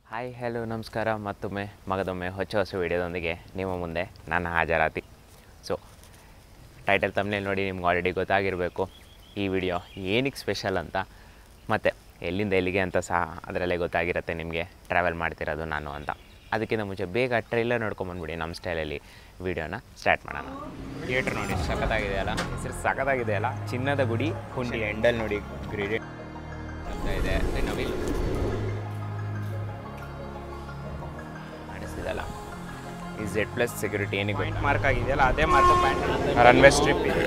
Hi hello ನಮಸ್ಕಾರ ಮತ್ತೊಮ್ಮೆ ಮಗದೊಮ್ಮೆ ಹೊಸ ವೀಡಿಯೋದೊಂದಿಗೆ ನಿಮ್ಮ ಮುಂದೆ ನಾನು ಹಾಜರಾತಿ. ಸೊ ಟೈಟಲ್ ತಮ್ಮನೇಲಿ ನೋಡಿ ನಿಮ್ಗೆ ಆಲ್ರೆಡಿ ಗೊತ್ತಾಗಿರಬೇಕು ಈ ವಿಡಿಯೋ ಏನಕ್ಕೆ ಸ್ಪೆಷಲ್ ಅಂತ, ಮತ್ತು ಎಲ್ಲಿಂದ ಎಲ್ಲಿಗೆ ಅಂತ ಸಹ ಅದರಲ್ಲೇ ಗೊತ್ತಾಗಿರುತ್ತೆ ನಿಮಗೆ ಟ್ರಾವೆಲ್ ಮಾಡ್ತಿರೋದು ನಾನು ಅಂತ. ಅದಕ್ಕಿಂತ ಮುಂಚೆ ಬೇಗ ಟ್ರೈಲರ್ ನೋಡ್ಕೊಂಬಂದ್ಬಿಡಿ, ನಮ್ಮ ಸ್ಟೈಲಲ್ಲಿ ವೀಡಿಯೋನ ಸ್ಟಾರ್ಟ್ ಮಾಡೋಣ. ಥಿಯೇಟ್ರ್ ನೋಡಿ ಸಖತ್ತಾಗಿದೆಯಲ್ಲ, ಹೆಸರು ಸಖತ್ತಾಗಿದೆಯಲ್ಲ, ಚಿನ್ನದ ಗುಡಿ ಹುಂಡಿ ಎಂಡಲ್ಲಿ ನೋಡಿ ಗ್ರೇಡೆಡ್ ಅಂತ ಇದೆ. ನವಿಲ್ ಕಾಣಿಸ್ತಿದೆಯಲ್ಲ, ಈ Z+ ಸೆಕ್ಯೂರಿಟಿ ಏನಿಗೆ ಪಾಯಿಂಟ್ ಮಾರ್ಕ್ ಆಗಿದೆಯಲ್ಲ ಅದೇ ಮಾರ್ಕ್ ಪ್ಯಾಂಟ್ ರನ್ವೇ ಸ್ಟ್ರಿಪ್ ಇದೆ.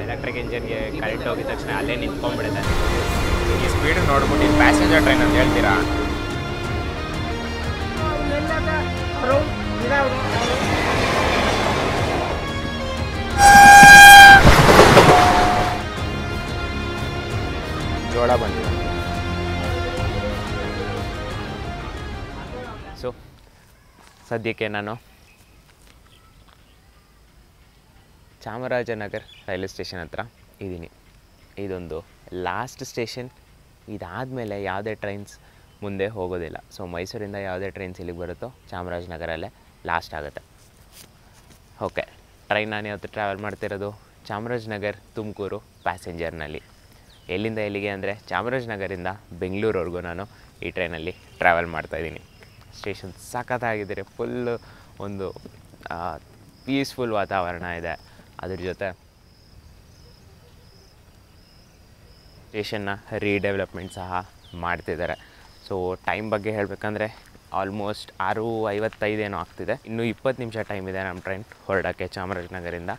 ಎಲೆಕ್ಟ್ರಿಕ್ ಇಂಜಿನ್ಗೆ ಕರೆಂಟ್ ಹೋಗಿದ ತಕ್ಷಣ ಅಲ್ಲೇ ನಿಂತ್ಕೊಂಡ್ಬಿಡುತ್ತೆ. ಈ ಸ್ಪೀಡ್ ನೋಡ್ಬಿಟ್ಟು ಪ್ಯಾಸೆಂಜರ್ ಟ್ರೈನ್ ಅಂತ ಹೇಳ್ತೀರಾ? ಜೋಳ ಬಂದಿದೆ. ಸೊ ಸದ್ಯಕ್ಕೆ ನಾನು ಚಾಮರಾಜನಗರ ರೈಲ್ವೆ ಸ್ಟೇಷನ್ ಹತ್ರ ಇದ್ದೀನಿ. ಇದೊಂದು ಲಾಸ್ಟ್ ಸ್ಟೇಷನ್. ಇದಾದಮೇಲೆ ಯಾವುದೇ ಟ್ರೈನ್ಸ್ ಮುಂದೆ ಹೋಗೋದಿಲ್ಲ. ಸೊ ಮೈಸೂರಿಂದ ಯಾವುದೇ ಟ್ರೈನ್ಸ್ ಇಲ್ಲಿಗೆ ಬರುತ್ತೋ ಚಾಮರಾಜನಗರಲ್ಲೇ ಲಾಸ್ಟ್ ಆಗುತ್ತೆ. ಓಕೆ, ಟ್ರೈನ್ ನಾನು ಯಾವತ್ತು ಟ್ರಾವೆಲ್ ಮಾಡ್ತಿರೋದು ಚಾಮರಾಜನಗರ ತುಮಕೂರು ಪ್ಯಾಸೆಂಜರ್ನಲ್ಲಿ. ಎಲ್ಲಿಂದ ಎಲ್ಲಿಗೆ ಅಂದರೆ ಚಾಮರಾಜನಗರಿಂದ ಬೆಂಗಳೂರವರೆಗೂ ನಾನು ಈ ಟ್ರೈನಲ್ಲಿ ಟ್ರಾವೆಲ್ ಮಾಡ್ತಾಯಿದ್ದೀನಿ. ಸ್ಟೇಷನ್ ಸಖತ್ತಾಗಿದ್ದೀರಿ, ಫುಲ್ಲು ಒಂದು ಪೀಸ್ಫುಲ್ ವಾತಾವರಣ ಇದೆ. ಅದ್ರ ಜೊತೆ ಸ್ಟೇಷನ್ನ ರೀಡೆವಲಪ್ಮೆಂಟ್ ಸಹ ಮಾಡ್ತಿದ್ದಾರೆ. ಸೊ ಟೈಮ್ ಬಗ್ಗೆ ಹೇಳಬೇಕಂದ್ರೆ ಆಲ್ಮೋಸ್ಟ್ 6:55 ಏನೋ ಆಗ್ತಿದೆ. ಇನ್ನೂ 20 ನಿಮಿಷ ಟೈಮ್ ಇದೆ ನಮ್ಮ ಟ್ರೈನ್ ಹೊರಡೋಕ್ಕೆ ಚಾಮರಾಜನಗರಿಂದ.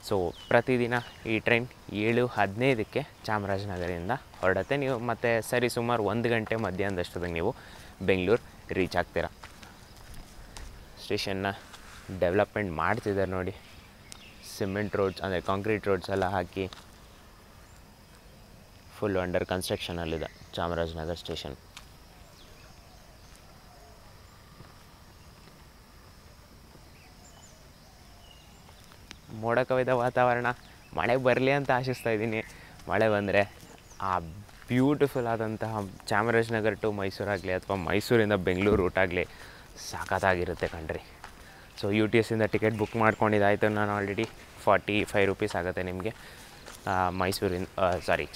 ಸೊ ಪ್ರತಿದಿನ ಈ ಟ್ರೈನ್ 7:15ಕ್ಕೆ ಚಾಮರಾಜನಗರದಿಂದ ಹೊರಡುತ್ತೆ. ನೀವು ಮತ್ತು ಸರಿ ಸುಮಾರು 1 ಗಂಟೆ ಮಧ್ಯಾಹ್ನದಷ್ಟೊತ್ತಿಗೆ ನೀವು ಬೆಂಗಳೂರು ರೀಚ್ ಆಗ್ತೀರ. ಸ್ಟೇಷನ್ನ ಡೆವಲಪ್ಮೆಂಟ್ ಮಾಡ್ತಿದ್ದಾರೆ ನೋಡಿ. ಸಿಮೆಂಟ್ ರೋಡ್ಸ್ ಅಂದರೆ ಕಾಂಕ್ರೀಟ್ ರೋಡ್ಸ್ ಎಲ್ಲ ಹಾಕಿ ಫುಲ್ ಅಂಡರ್ ಕನ್ಸ್ಟ್ರಕ್ಷನಲ್ಲಿದೆ ಚಾಮರಾಜನಗರ ಸ್ಟೇಷನ್. ಮೋಡ ಕವಿದ ವಾತಾವರಣ, ಮಳೆ ಬರಲಿ ಅಂತ ಆಶಿಸ್ತಾ ಇದ್ದೀನಿ. ಮಳೆ ಬಂದರೆ ಆ ಬ್ಯೂಟಿಫುಲ್ ಆದಂತಹ ಚಾಮರಾಜನಗರ ಟು ಮೈಸೂರಾಗಲಿ ಅಥವಾ ಮೈಸೂರಿಂದ ಬೆಂಗಳೂರು ರೂಟ್ ಆಗಲಿ ಸಖತ್ತಾಗಿರುತ್ತೆ ಕಣ್ರಿ. ಸೊ UTSಯಿಂದ ಟಿಕೆಟ್ ಬುಕ್ ಮಾಡ್ಕೊಂಡಿದ್ದಾಯಿತು ನಾನು ಆಲ್ರೆಡಿ. 45 ರೂಪೀಸ್ ಆಗುತ್ತೆ ನಿಮಗೆ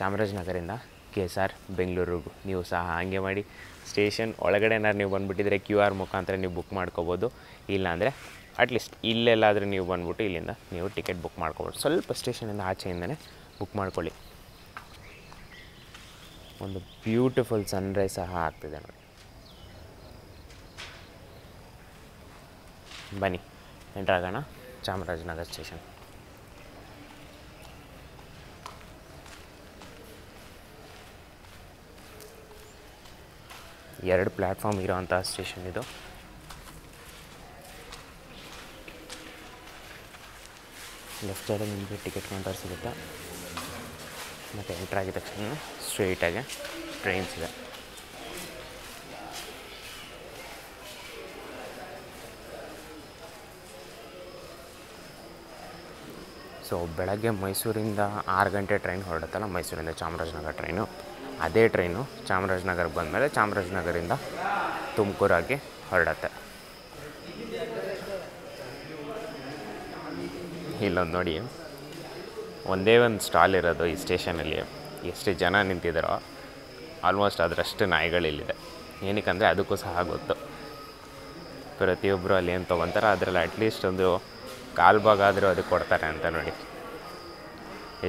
ಚಾಮರಾಜನಗರಿಂದ KSR ಬೆಂಗಳೂರಿಗೂ. ನೀವು ಸಹ ಹಾಗೆ ಮಾಡಿ. ಸ್ಟೇಷನ್ ಒಳಗಡೆನಾರು ನೀವು ಬಂದುಬಿಟ್ಟಿದ್ರೆ QR ಮುಖಾಂತರ ನೀವು ಬುಕ್ ಮಾಡ್ಕೋಬೋದು. ಇಲ್ಲಾಂದರೆ ಅಟ್ಲೀಸ್ಟ್ ಇಲ್ಲೆಲ್ಲಾದರೂ ನೀವು ಬಂದುಬಿಟ್ಟು ಇಲ್ಲಿಂದ ನೀವು ಟಿಕೆಟ್ ಬುಕ್ ಮಾಡ್ಕೋಬೋದು. ಸ್ವಲ್ಪ ಸ್ಟೇಷನಿಂದ ಆಚೆಯಿಂದನೇ ಬುಕ್ ಮಾಡ್ಕೊಳ್ಳಿ. ಒಂದು ಬ್ಯೂಟಿಫುಲ್ ಸನ್ರೈಸ್ ಸಹ ಆಗ್ತಿದೆ ನೋಡಿ. ಬನ್ನಿ ಎಂಟ್ರಾಗೋಣ ಚಾಮರಾಜನಗರ ಸ್ಟೇಷನ್. ಎರಡು ಪ್ಲ್ಯಾಟ್ಫಾರ್ಮ್ ಇರೋವಂಥ ಸ್ಟೇಷನ್ ಇದು. ಲೆಫ್ಟ್ ಸೈಡಲ್ಲಿ ನಿಮಗೆ ಟಿಕೆಟ್ ಕೌಂಟರ್ ಸಿಗುತ್ತೆ. ಮತ್ತು ಎಂಟ್ರಾಗಿದ ತಕ್ಷಣ ಸ್ಟ್ರೈಟಾಗಿ ಟ್ರೈನ್ಸ್ ಇದೆ. ಸೊ ಬೆಳಗ್ಗೆ ಮೈಸೂರಿಂದ 6 ಗಂಟೆ ಟ್ರೈನ್ ಹೊರಡುತ್ತಲ್ಲ, ಮೈಸೂರಿಂದ ಚಾಮರಾಜನಗರ ಟ್ರೈನು. ಅದೇ ಟ್ರೈನು ಚಾಮರಾಜನಗರಕ್ಕೆ ಬಂದಮೇಲೆ ಚಾಮರಾಜನಗರದಿಂದ ತುಮಕೂರಾಗಿ ಹೊರಡುತ್ತೆ. ಇಲ್ಲೊಂದು ನೋಡಿ, ಒಂದೇ ಒಂದು ಸ್ಟಾಲ್ ಇರೋದು ಈ ಸ್ಟೇಷನಲ್ಲಿ. ಎಷ್ಟು ಜನ ನಿಂತಿದ್ದಾರೋ ಆಲ್ಮೋಸ್ಟ್ ಅದರಷ್ಟು ನಾಯಿಗಳಿಲ್ಲಿದೆ. ಏನಕ್ಕಂದರೆ ಅದಕ್ಕೂ ಸಹ ಗೊತ್ತು ಪ್ರತಿಯೊಬ್ಬರು ಅಲ್ಲಿ ಏನು ತೊಗೊತಾರೆ ಅದರಲ್ಲಿ ಅಟ್ಲೀಸ್ಟ್ ಒಂದು ಕಾಲು ಭಾಗ ಆದರೂ ಅದಕ್ಕೆ ಕೊಡ್ತಾರೆ ಅಂತ. ನೋಡಿ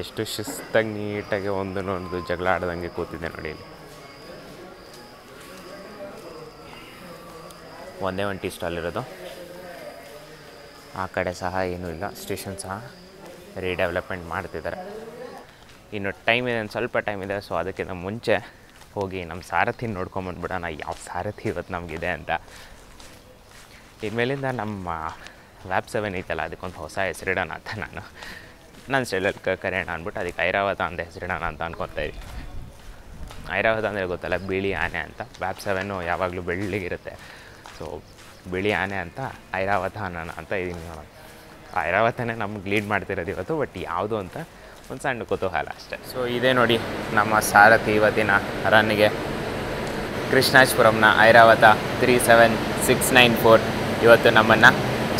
ಎಷ್ಟು ಶಿಸ್ತಾಗಿ ನೀಟಾಗಿ ಒಂದನ್ನೊಂದು ಜಗಳ ಆಡ್ದಂಗೆ ಕೂತಿದೆ ನೋಡಿ. ಇಲ್ಲಿ ಒಂದೇ ಒಂದು ಟೀ ಸ್ಟಾಲ್ ಇರೋದು. ಆ ಕಡೆ ಸಹ ಏನೂ ಇಲ್ಲ. ಸ್ಟೇಷನ್ ಸಹ ರೀಡೆವಲಪ್ಮೆಂಟ್ ಮಾಡ್ತಿದ್ದಾರೆ. ಇನ್ನು ಟೈಮ್ ಇದೆ, ಒಂದು ಸ್ವಲ್ಪ ಟೈಮ್ ಇದೆ. ಸೊ ಅದಕ್ಕಿಂತ ಮುಂಚೆ ಹೋಗಿ ನಮ್ಮ ಸಾರಥಿನ ನೋಡ್ಕೊಂಬಂದ್ಬಿಡೋಣ, ಯಾವ ಸಾರಥಿ ಇವತ್ತು ನಮಗಿದೆ ಅಂತ. ಇನ್ಮೇಲಿಂದ ನಮ್ಮ ವ್ಯಾಪ್ 7 ಐತಲ್ಲ, ಅದಕ್ಕೊಂದು ಹೊಸ ಹೆಸರಿಡೋಣ ಅಂತ ನನ್ನ ಸ್ಟೈಲಲ್ಲಿ ಕರೆಯೋಣ ಅಂದ್ಬಿಟ್ಟು ಅದಕ್ಕೆ ಐರಾವತ ಅಂತ ಹೆಸರಿಡೋಣ ಅಂತ ಅನ್ಕೊತಾಯಿದ್ವಿ. ಐರಾವತ ಅಂದರೆ ಗೊತ್ತಲ್ಲ, ಬಿಳಿ ಆನೆ ಅಂತ. ವ್ಯಾಪ್ 7 ಯಾವಾಗಲೂ ಬೆಳ್ಳಿಗಿರುತ್ತೆ. ಸೊ ಬಿಳಿ ಆನೆ ಅಂತ ಐರಾವತ ಅನ್ನೋಣ ಅಂತ ಇದೀನಿ. ಐರಾವತನೇ ನಮ್ಗೆ ಲೀಡ್ ಮಾಡ್ತಿರೋದು ಇವತ್ತು. ಬಟ್ ಯಾವುದು ಅಂತ ಒಂದು ಸಣ್ಣ ಕುತೂಹಲ ಅಷ್ಟೇ. ಸೊ ಇದೇ ನೋಡಿ ನಮ್ಮ ಸಾರಥಿ ಇವತ್ತಿನ ರನ್ನಿಗೆ ಕೃಷ್ಣಾಜಪುರಂನ ಐರಾವತ 37694 ಇವತ್ತು ನಮ್ಮನ್ನು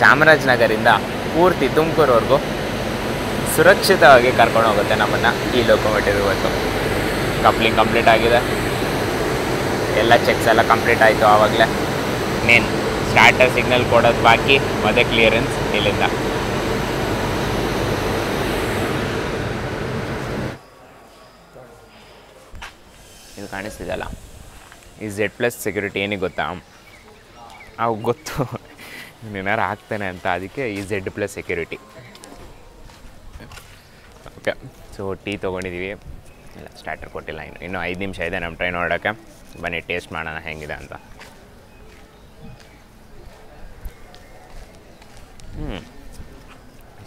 ಚಾಮರಾಜನಗರಿಂದ ಪೂರ್ತಿ ತುಮಕೂರುವರೆಗೂ ಸುರಕ್ಷಿತವಾಗಿ ಕರ್ಕೊಂಡು ಹೋಗುತ್ತೆ ನಮ್ಮನ್ನು ಈ ಲೋಕೋಮೋಟಿವ್. ಇವತ್ತು ಕಪ್ಲಿಂಗ್ ಕಂಪ್ಲೀಟ್ ಆಗಿದೆ, ಎಲ್ಲ ಚೆಕ್ಸ್ ಎಲ್ಲ ಕಂಪ್ಲೀಟ್ ಆಯಿತು. ಆವಾಗಲೇ ಮೇನ್ ಸ್ಟಾರ್ಟರ್ ಸಿಗ್ನಲ್ ಕೊಡೋದು ಬಾಕಿ, ಮತ್ತು ಕ್ಲಿಯರೆನ್ಸ್ ಇಲ್ಲಿಂದ. ಇದು ಕಾಣಿಸ್ತಿದೆಯಲ್ಲ, ಈ Z+ ಸೆಕ್ಯೂರಿಟಿ ಏನಿಗೆ ಗೊತ್ತಾ, ಅವು ಗೊತ್ತು ಏನಾರು ಆಗ್ತಾನೆ ಅಂತ, ಅದಕ್ಕೆ ಈ Z+ security. Okay, so tea ತೊಗೊಂಡಿದ್ದೀವಿ, ಇಲ್ಲ ಸ್ಟಾರ್ಟರ್ ಕೊಟ್ಟಿಲ್ಲ, ಇನ್ನೂ 5 ನಿಮಿಷ ಇದೆ ನಮ್ಮ ಟ್ರೈನ್ ಹೊರಡೋಕ್ಕೆ. ಬನ್ನಿ ಟೇಸ್ಟ್ ಮಾಡೋಣ ಹೆಂಗಿದೆ ಅಂತ.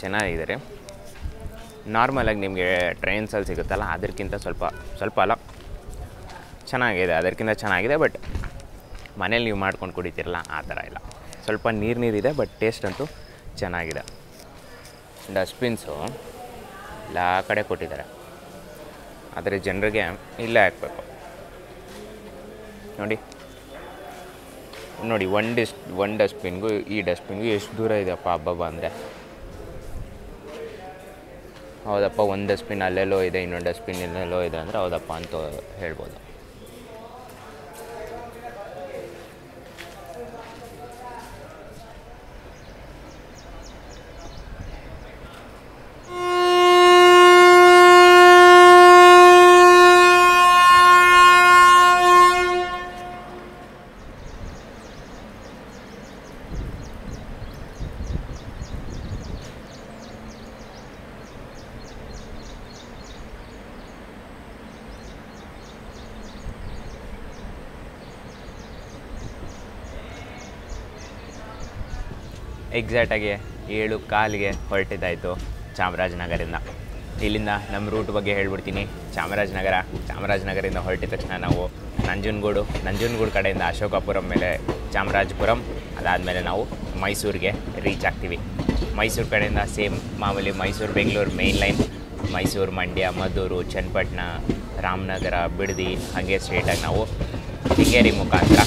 ಚೆನ್ನಾಗಿದೆ ರೀ. ನಾರ್ಮಲಾಗಿ ನಿಮಗೆ ಟ್ರೈನ್ಸಲ್ಲಿ ಸಿಗುತ್ತಲ್ಲ ಅದಕ್ಕಿಂತ ಸ್ವಲ್ಪ ಅಲ್ಲ, ಚೆನ್ನಾಗಿದೆ, ಅದಕ್ಕಿಂತ ಚೆನ್ನಾಗಿದೆ. ಬಟ್ ಮನೇಲಿ ನೀವು ಮಾಡ್ಕೊಂಡು ಕುಡಿತೀರಲ್ಲ ಆ ಥರ ಇಲ್ಲ, ಸ್ವಲ್ಪ ನೀರಿದೆ. ಬಟ್ ಟೇಸ್ಟ್ ಅಂತೂ ಚೆನ್ನಾಗಿದೆ. ಡಸ್ಟ್ಬಿನ್ಸು ಎಲ್ಲ ಕಡೆ ಕೊಟ್ಟಿದ್ದಾರೆ, ಆದರೆ ಜನರಿಗೆ ಇಲ್ಲೇ ಹಾಕಬೇಕು. ನೋಡಿ ಒಂದು ಡಸ್ಟ್ಬಿನ್ಗೂ ಈ ಡಸ್ಟ್ಬಿನ್ಗೂ ಎಷ್ಟು ದೂರ ಇದೆಯಪ್ಪ ಹಬ್ಬ ಅಂದರೆ. ಹೌದಪ್ಪ, ಒಂದು ಡಸ್ಟ್ಬಿನ್ ಅಲ್ಲೆಲ್ಲೋ ಇದೆ, ಇನ್ನೊಂದು ಡಸ್ಟ್ಬಿನ್ ಎಲ್ಲೆಲ್ಲೋ ಇದೆ ಅಂದರೆ ಹೌದಪ್ಪ ಅಂತ ಹೇಳ್ಬೋದು. ಎಕ್ಸಾಕ್ಟಾಗಿ 7:15 ಹೊರಟಿದ್ದಾಯಿತು ಚಾಮರಾಜನಗರಿಂದ. ಇಲ್ಲಿಂದ ನಮ್ಮ ರೂಟ್ ಬಗ್ಗೆ ಹೇಳ್ಬಿಡ್ತೀನಿ. ಚಾಮರಾಜನಗರದಿಂದ ಹೊರಟಿದ ತಕ್ಷಣ ನಾವು ನಂಜನಗೂಡು ಕಡೆಯಿಂದ ಅಶೋಕಪುರಂ ಮೇಲೆ ಚಾಮರಾಜಪುರಂ, ಅದಾದಮೇಲೆ ನಾವು ಮೈಸೂರಿಗೆ ರೀಚ್ ಆಗ್ತೀವಿ. ಮೈಸೂರು ಕಡೆಯಿಂದ ಸೇಮ್ ಮಾಮೂಲಿ ಮೈಸೂರು ಬೆಂಗಳೂರು ಮೇನ್ ಲೈನ್, ಮೈಸೂರು ಮಂಡ್ಯ ಮದ್ದೂರು ಚನ್ನಪಟ್ಟಣ ರಾಮನಗರ ಬಿಡದಿ, ಹಾಗೆ ಸ್ಟ್ರೇಟಾಗಿ ನಾವು ಶೃಂಗೇರಿ ಮುಖಾಂತರ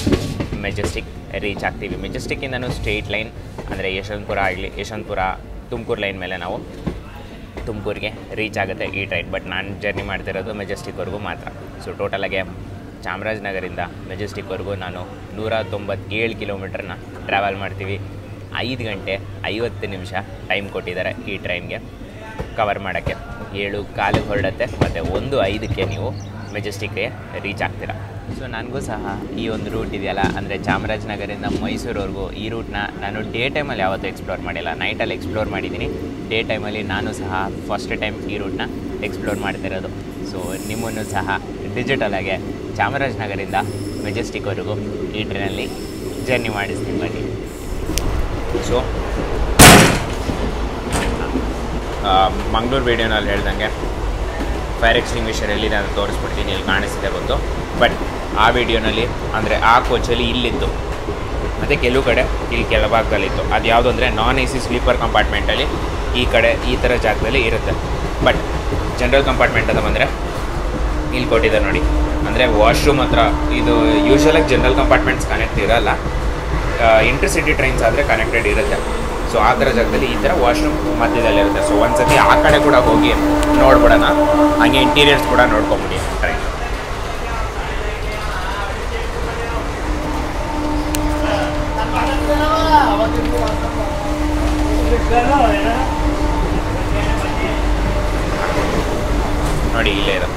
ಮೆಜೆಸ್ಟಿಕ್ ರೀಚ್ ಆಗ್ತೀವಿ. ಮೆಜೆಸ್ಟಿಕ್ಕಿಂದನೂ ಸ್ಟ್ರೇಟ್ ಲೈನ್ ಅಂದರೆ ಯಶವಂತಪುರ ತುಮಕೂರು ಲೈನ್ ಮೇಲೆ ನಾವು ತುಮಕೂರಿಗೆ ರೀಚ್ ಆಗುತ್ತೆ ಈ ಟ್ರೈನ್. ಬಟ್ ನಾನು ಜರ್ನಿ ಮಾಡ್ತಿರೋದು ಮೆಜೆಸ್ಟಿಕ್ವರೆಗೂ ಮಾತ್ರ. ಸೊ ಟೋಟಲಾಗೆ ಚಾಮರಾಜನಗರಿಂದ ಮೆಜೆಸ್ಟಿಕ್ವರೆಗೂ ನಾನು 197 ಕಿಲೋಮೀಟ್ರನ್ನ ಟ್ರಾವೆಲ್ ಮಾಡ್ತೀವಿ. 5 ಗಂಟೆ 50 ನಿಮಿಷ ಟೈಮ್ ಕೊಟ್ಟಿದ್ದಾರೆ ಈ ಟ್ರೈನ್ಗೆ ಕವರ್ ಮಾಡೋಕ್ಕೆ. 7:15 ಹೊರಡುತ್ತೆ, ಮತ್ತು 1:05 ನೀವು ಮೆಜೆಸ್ಟಿಕ್ಗೆ ರೀಚ್ ಆಗ್ತೀರಾ. ಸೊ ನನಗೂ ಸಹ ಈ ಒಂದು ರೂಟ್ ಇದೆಯಲ್ಲ, ಅಂದರೆ ಚಾಮರಾಜನಗರದಿಂದ ಮೈಸೂರವರೆಗೂ ಈ ರೂಟ್ನ ನಾನು ಡೇ ಟೈಮಲ್ಲಿ ಯಾವತ್ತೂ ಎಕ್ಸ್ಪ್ಲೋರ್ ಮಾಡಿಲ್ಲ, ನೈಟಲ್ಲಿ ಎಕ್ಸ್ಪ್ಲೋರ್ ಮಾಡಿದ್ದೀನಿ. ಡೇ ಟೈಮಲ್ಲಿ ನಾನು ಸಹ ಫಸ್ಟ್ ಟೈಮ್ ಈ ರೂಟ್ನ ಎಕ್ಸ್ಪ್ಲೋರ್ ಮಾಡ್ತಿರೋದು. ಸೊ ನಿಮ್ಮನ್ನು ಸಹ ಡಿಜಿಟಲಾಗೆ ಚಾಮರಾಜನಗರದಿಂದ ಮೆಜೆಸ್ಟಿಕ್ವರೆಗೂ ಈ ಟ್ರೈನಲ್ಲಿ ಜರ್ನಿ ಮಾಡಿಸ್ತೀನಿ ಬನ್ನಿ. ಸೊ ಮಂಗಳೂರು ವೀಡಿಯೋನಲ್ಲಿ ಹೇಳ್ದಂಗೆ ಫೈರ್ ಎಕ್ಸ್ಟಿಂಗ್ವಿಷರ್ ಎಲ್ಲಿದೆ ಅಂತ ತೋರಿಸ್ಬಿಡ್ತೀನಿ, ಇಲ್ಲಿ ಕಾಣಿಸ್ತಿದೆ ಗೊತ್ತು. ಬಟ್ ಆ ವಿಡಿಯೋನಲ್ಲಿ ಅಂದರೆ ಆ ಕೋಚಲ್ಲಿ ಇಲ್ಲಿತ್ತು, ಮತ್ತು ಕೆಲವು ಕಡೆ ಇಲ್ಲಿ ಕೆಳಭಾಗದಲ್ಲಿತ್ತು. ಅದು ಯಾವುದು ಅಂದರೆ ನಾನ್ AC ಸ್ಲೀಪರ್ ಕಂಪಾರ್ಟ್ಮೆಂಟಲ್ಲಿ ಈ ಕಡೆ ಈ ಥರ ಜಾಗದಲ್ಲಿ ಇರುತ್ತೆ. ಬಟ್ ಜನರಲ್ ಕಂಪಾರ್ಟ್ಮೆಂಟ್ ಅಂತ ಬಂದರೆ ಇಲ್ಲಿ ಕೊಟ್ಟಿದ್ದಾರೆ ನೋಡಿ, ಅಂದರೆ ವಾಶ್ರೂಮ್ ಹತ್ರ. ಇದು ಯೂಶ್ವಲಾಗಿ ಜನರಲ್ ಕಂಪಾರ್ಟ್ಮೆಂಟ್ಸ್ ಕನೆಕ್ಟ್ ಇರೋಲ್ಲ, ಇಂಟರ್ಸಿಟಿ ಟ್ರೈನ್ಸ್ ಆದರೆ ಕನೆಕ್ಟೆಡ್ ಇರುತ್ತೆ. ಸೊ ಆ ಥರ ಜಾಗದಲ್ಲಿ ಈ ಥರ ವಾಶ್ರೂಮ್ ಮಧ್ಯದಲ್ಲಿರುತ್ತೆ. ಸೊ ಒಂದು ಸತಿ ಆ ಕಡೆ ಕೂಡ ಹೋಗಿ ನೋಡ್ಬಿಡೋಣ, ಹಾಗೆ ಇಂಟೀರಿಯರ್ಸ್ ಕೂಡ ನೋಡ್ಕೊಂಬಿಡಿ ಟ್ರೈನ್. ನೋಡಿ ಇಲ್ಲೇ ಇದೆ.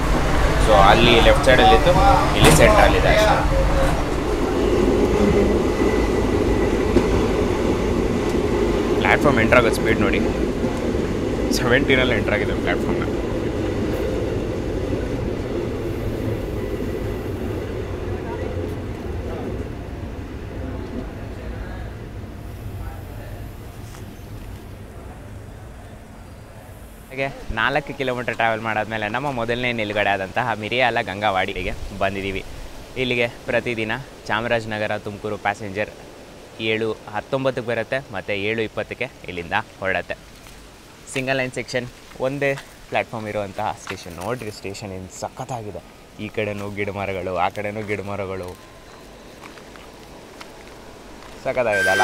ಸೊ ಅಲ್ಲಿ ಲೆಫ್ಟ್ ಸೈಡಲ್ಲಿತ್ತು, ಇಲ್ಲಿ ಸೆಂಟ್ರಲ್ಲಿದೆ ಅಷ್ಟೇ. ಪ್ಲ್ಯಾಟ್ಫಾರ್ಮ್ ಎಂಟ್ರಾಗೋ ಸ್ಪೀಡ್ ನೋಡಿ, 17 ಎಂಟ್ರಾಗಿದೆ ಪ್ಲ್ಯಾಟ್ಫಾರ್ಮ್ನ. ಹಾಗೆ 4 ಕಿಲೋಮೀಟರ್ ಟ್ರಾವೆಲ್ ಮಾಡಾದ್ಮೇಲೆ ನಮ್ಮ ಮೊದಲನೇ ನಿಲುಗಡೆ ಆದಂತಹ ಮಿರಿಯಾಲ ಗಂಗಾವಾಡಿಗೆ ಬಂದಿದ್ದೀವಿ. ಇಲ್ಲಿಗೆ ಪ್ರತಿದಿನ ಚಾಮರಾಜನಗರ ತುಮಕೂರು ಪ್ಯಾಸೆಂಜರ್ 7:19 ಬರುತ್ತೆ ಮತ್ತು 7:20 ಇಲ್ಲಿಂದ ಹೊರಡುತ್ತೆ. ಸಿಂಗಲ್ ಲೈನ್ ಸೆಕ್ಷನ್, ಒಂದೇ ಪ್ಲ್ಯಾಟ್ಫಾರ್ಮ್ ಇರುವಂತಹ ಸ್ಟೇಷನ್. ನೋಡಿರಿ ಸ್ಟೇಷನ್ ಏನು ಸಖತ್ತಾಗಿದೆ. ಈ ಕಡೆನೂ ಗಿಡ ಮರಗಳು, ಆ ಕಡೆನೂ ಗಿಡ ಮರಗಳು, ಸಖತ್ತಾಗಿದೆಲ್ಲ.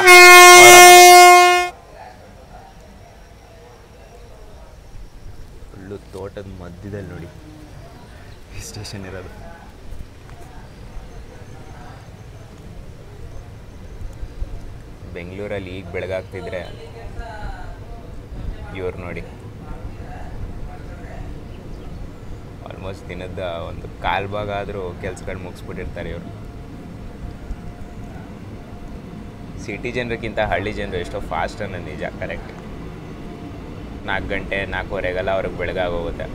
ಫುಲ್ಲು ತೋಟದ ಮಧ್ಯದಲ್ಲಿ ನೋಡಿ ಈ ಸ್ಟೇಷನ್ ಇರೋದು. ಬೆಂಗಳೂರಲ್ಲಿ ಈಗ ಬೆಳಗಾಗ್ತಿದ್ರೆ ಇವ್ರು ನೋಡಿ ಆಲ್ಮೋಸ್ಟ್ ದಿನದ ಒಂದು ಕಾಲು ಭಾಗ ಆದರೂ ಕೆಲಸಗಳು ಮುಗಿಸ್ಬಿಟ್ಟಿರ್ತಾರೆ ಇವರು. ಸಿಟಿ ಜನರಿಗಿಂತ ಹಳ್ಳಿ ಜನರು ಎಷ್ಟೋ ಫಾಸ್ಟ್ ಅನ್ನೋ ನಿಜ, ಕರೆಕ್ಟ್. 4 ಗಂಟೆ 4:15 ಅವ್ರಿಗೆ ಬೆಳಗಾಗೋಗುತ್ತೆ.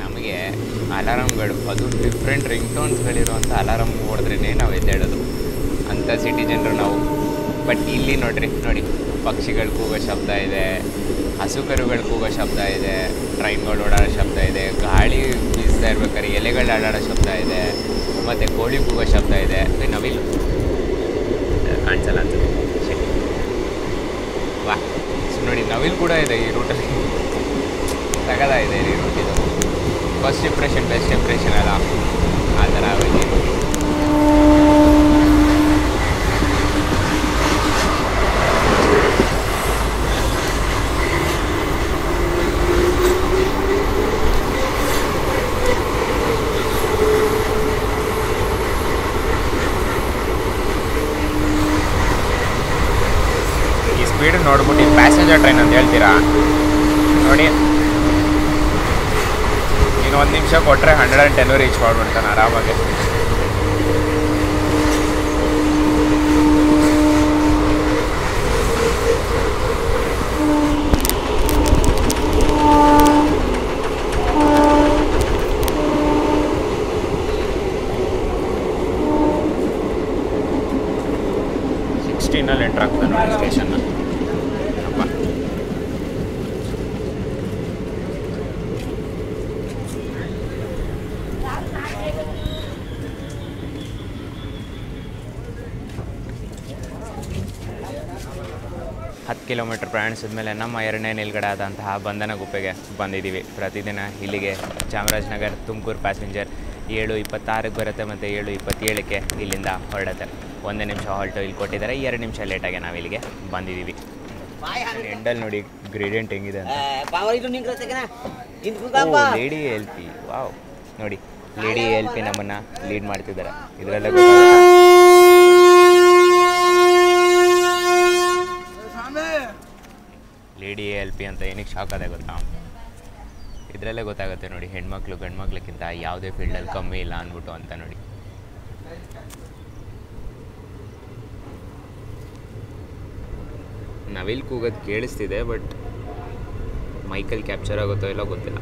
ನಮಗೆ ಅಲಾರಾಮ್ಗಳು, ಅದು ಡಿಫ್ರೆಂಟ್ ರಿಂಗ್ ಟೋನ್ಸ್ಗಳಿರುವಂಥ ಅಲಾರಾಮ್ ಹೊಡೆದ್ರೇ ನಾವು ಎದ್ದೇಳೋದು ಅಂಥ ಸಿಟಿ ಜನರು ನಾವು. ಬಟ್ ಇಲ್ಲಿ ನೋಡಿ ಪಕ್ಷಿಗಳು ಕೂಗೋ ಶಬ್ದ ಇದೆ, ಹಸು ಕರುಗಳು ಕೂಗೋ ಶಬ್ದ ಇದೆ, ಟ್ರೈನ್ಗಳು ಓಡಾಡೋ ಶಬ್ದ ಇದೆ, ಗಾಳಿ ಬೀಸ್ತಾ ಇರ್ಬೇಕಾದ್ರೆ ಎಲೆಗಳು ಆಡಾಡೋ ಶಬ್ದ ಇದೆ, ಮತ್ತು ಕೋಳಿ ಕೂಗೋ ಶಬ್ದ ಇದೆ. ನವಿಲು ಕಾಣಿಸಲ್ಲ ಅನ್ಸುತ್ತೆ, ವಾ ನೋಡಿ ನವಿಲು ಕೂಡ ಇದೆ ಈ ರೂಟಲ್ಲಿ. ತಗದಾಗಿದೆ ಈ ರೂಟ್. ಇದು ಫಸ್ಟ್ ಇಂಪ್ರೆಷನ್ ಬೆಸ್ಟ್ ಇಂಪ್ರೆಷನ್ ಅಲ್ಲ, ಆ ಥರ ಆಗಿದೆ. ಸ್ಪೀಡ್ ನೋಡ್ಬಿಟ್ಟು ಪ್ಯಾಸೆಂಜರ್ ಟ್ರೈನ್ ಅಂತ ಹೇಳ್ತೀರಾ ನೋಡಿ. ಇನ್ನು 1 ನಿಮಿಷ ಕೊಟ್ಟರೆ 110 ರೀಚ್ ಮಾಡ್ಬಿಡ್ತಾನೆ ಆರಾಮಾಗಿ. ನಲ್ಲಿ ಎಂಟ್ರ್ ಆಗ್ತಾನೆ ನೋಡಿ ಸ್ಟೇಷನ್ನ. ಹತ್ತು ಕಿಲೋಮೀಟರ್ ಪ್ರಯಾಣಿಸಿದ ಮೇಲೆ ನಮ್ಮ 2ನೇ ನಿಲ್ಗಡೆ ಆದಂತಹ ಬಂಧನಗುಪ್ಪೆಗೆ ಬಂದಿದ್ದೀವಿ. ಪ್ರತಿದಿನ ಇಲ್ಲಿಗೆ ಚಾಮರಾಜನಗರ ತುಮಕೂರು ಪ್ಯಾಸೆಂಜರ್ 7:26ಕ್ಕೆ ಬರುತ್ತೆ ಮತ್ತು 7:27ಕ್ಕೆ ಇಲ್ಲಿಂದ ಹೊರಡುತ್ತೆ. 1 ನಿಮಿಷ ಹಾಲ್ಟು ಇಲ್ಲಿ ಕೊಟ್ಟಿದ್ದಾರೆ, 2 ನಿಮಿಷ ಲೇಟಾಗಿ ನಾವು ಇಲ್ಲಿಗೆ ಬಂದಿದ್ದೀವಿ. ಎಂಡಲ್ಲಿ ನೋಡಿ ಗ್ರೇಡಿಯಂಟ್ ಹೆಂಗಿದೆ ಅಂತ. ಲೇಡಿ ಎಲ್ ಪಿ, ವಾವ್ ನೋಡಿ, ಲೇಡಿ ಎಲ್ ಪಿ ನಮ್ಮನ್ನು ಲೀಡ್ ಮಾಡ್ತಿದ್ದಾರೆ. ಇದರಲ್ಲೇ ಲೇಡಿ ಎಲ್ ಪಿ ಅಂತ ಏನಕ್ಕೆ ಶಾಕ್ ಅದೇ ಗೊತ್ತಾ? ಇದರಲ್ಲೇ ಗೊತ್ತಾಗುತ್ತೆ ನೋಡಿ, ಹೆಣ್ಮಕ್ಳು ಗಂಡ್ಮಕ್ಳಕ್ಕಿಂತ ಯಾವುದೇ ಫೀಲ್ಡಲ್ಲಿ ಕಮ್ಮಿ ಇಲ್ಲ ಅಂದ್ಬಿಟ್ಟು ಅಂತ ನೋಡಿ. ನವಿಲ್ ಕೂಗೋದು ಕೇಳಿಸ್ತಿದೆ, ಬಟ್ ಮೈಕಲ್ಲಿ ಕ್ಯಾಪ್ಚರ್ ಆಗುತ್ತೋ ಇಲ್ಲ ಗೊತ್ತಿಲ್ಲ.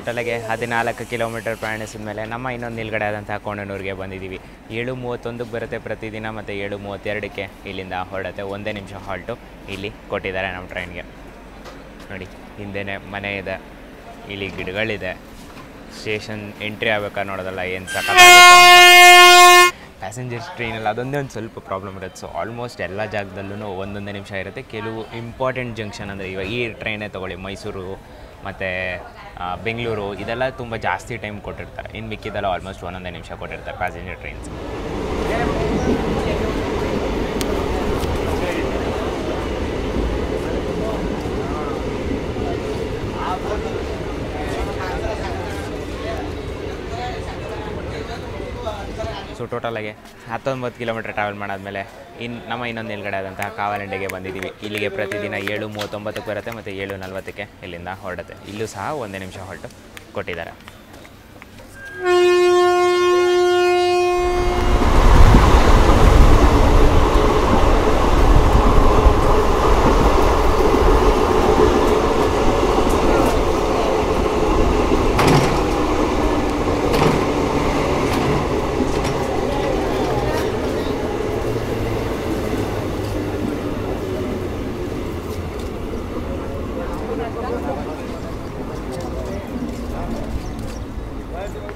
ಟೋಟಲಾಗೆ 14 ಕಿಲೋಮೀಟರ್ ಪ್ರಯಾಣಿಸಿದ ಮೇಲೆ ನಮ್ಮ ಇನ್ನೊಂದು ನಿಲ್ಗಡೆ ಆದಂತಹ ಕೋಣನೂರಿಗೆ ಬಂದಿದ್ದೀವಿ. 7:31ಕ್ಕೆ ಬರುತ್ತೆ ಪ್ರತಿದಿನ ಮತ್ತು 7:32ಕ್ಕೆ ಇಲ್ಲಿಂದ ಹೊರಡುತ್ತೆ. 1 ನಿಮಿಷ ಹಾಲ್ಟು ಇಲ್ಲಿ ಕೊಟ್ಟಿದ್ದಾರೆ ನಮ್ಮ ಟ್ರೈನ್ಗೆ. ನೋಡಿ ಹಿಂದೆನೇ ಮನೆ ಇದೆ, ಇಲ್ಲಿ ಗಿಡಗಳಿದೆ. ಸ್ಟೇಷನ್ ಎಂಟ್ರಿ ಆಗ್ಬೇಕಾದ್ರೆ ನೋಡೋದಲ್ಲ ಏನು ಸಖತ್ತಾಗುತ್ತೆ. ಪ್ಯಾಸೆಂಜರ್ಸ್ ಟ್ರೈನಲ್ಲಿ ಅದೊಂದೇ ಒಂದು ಸ್ವಲ್ಪ ಪ್ರಾಬ್ಲಮ್ ಇರುತ್ತೆ. ಸೊ ಆಲ್ಮೋಸ್ಟ್ ಎಲ್ಲ ಜಾಗದಲ್ಲೂ 1 ನಿಮಿಷ ಇರುತ್ತೆ. ಕೆಲವು ಇಂಪಾರ್ಟೆಂಟ್ ಜಂಕ್ಷನ್ ಅಂದರೆ ಇವಾಗ ಈ ಟ್ರೈನೇ ತೊಗೊಳ್ಳಿ, ಮೈಸೂರು ಮತ್ತು ಬೆಂಗಳೂರು, ಇದೆಲ್ಲ ತುಂಬ ಜಾಸ್ತಿ ಟೈಮ್ ಕೊಟ್ಟಿರ್ತಾರೆ. ಇನ್ನು ಮಿಕ್ಕಿದೆಲ್ಲ ಆಲ್ಮೋಸ್ಟ್ 1 ನಿಮಿಷ ಕೊಟ್ಟಿರ್ತಾರೆ ಪ್ಯಾಸೆಂಜರ್ ಟ್ರೈನ್ಸ್. ಸೊ ಟೋಟಲಾಗಿ 19 ಕಿಲೋಮೀಟರ್ ಟ್ರಾವೆಲ್ ಮಾಡಾದಮೇಲೆ ನಮ್ಮ ಇನ್ನೊಂದು ನಿಲ್ಗಡೆ ಆದಂತಹ ಕಾವಲಂಡೆಗೆ ಬಂದಿದ್ದೀವಿ. ಇಲ್ಲಿಗೆ ಪ್ರತಿದಿನ 7:39ಕ್ಕೆ ಬರುತ್ತೆ ಮತ್ತು 7:40ಕ್ಕೆ ಇಲ್ಲಿಂದ ಹೊರಡುತ್ತೆ. ಇಲ್ಲೂ ಸಹ 1 ನಿಮಿಷ ಹೊರಟು ಕೊಟ್ಟಿದ್ದಾರೆ.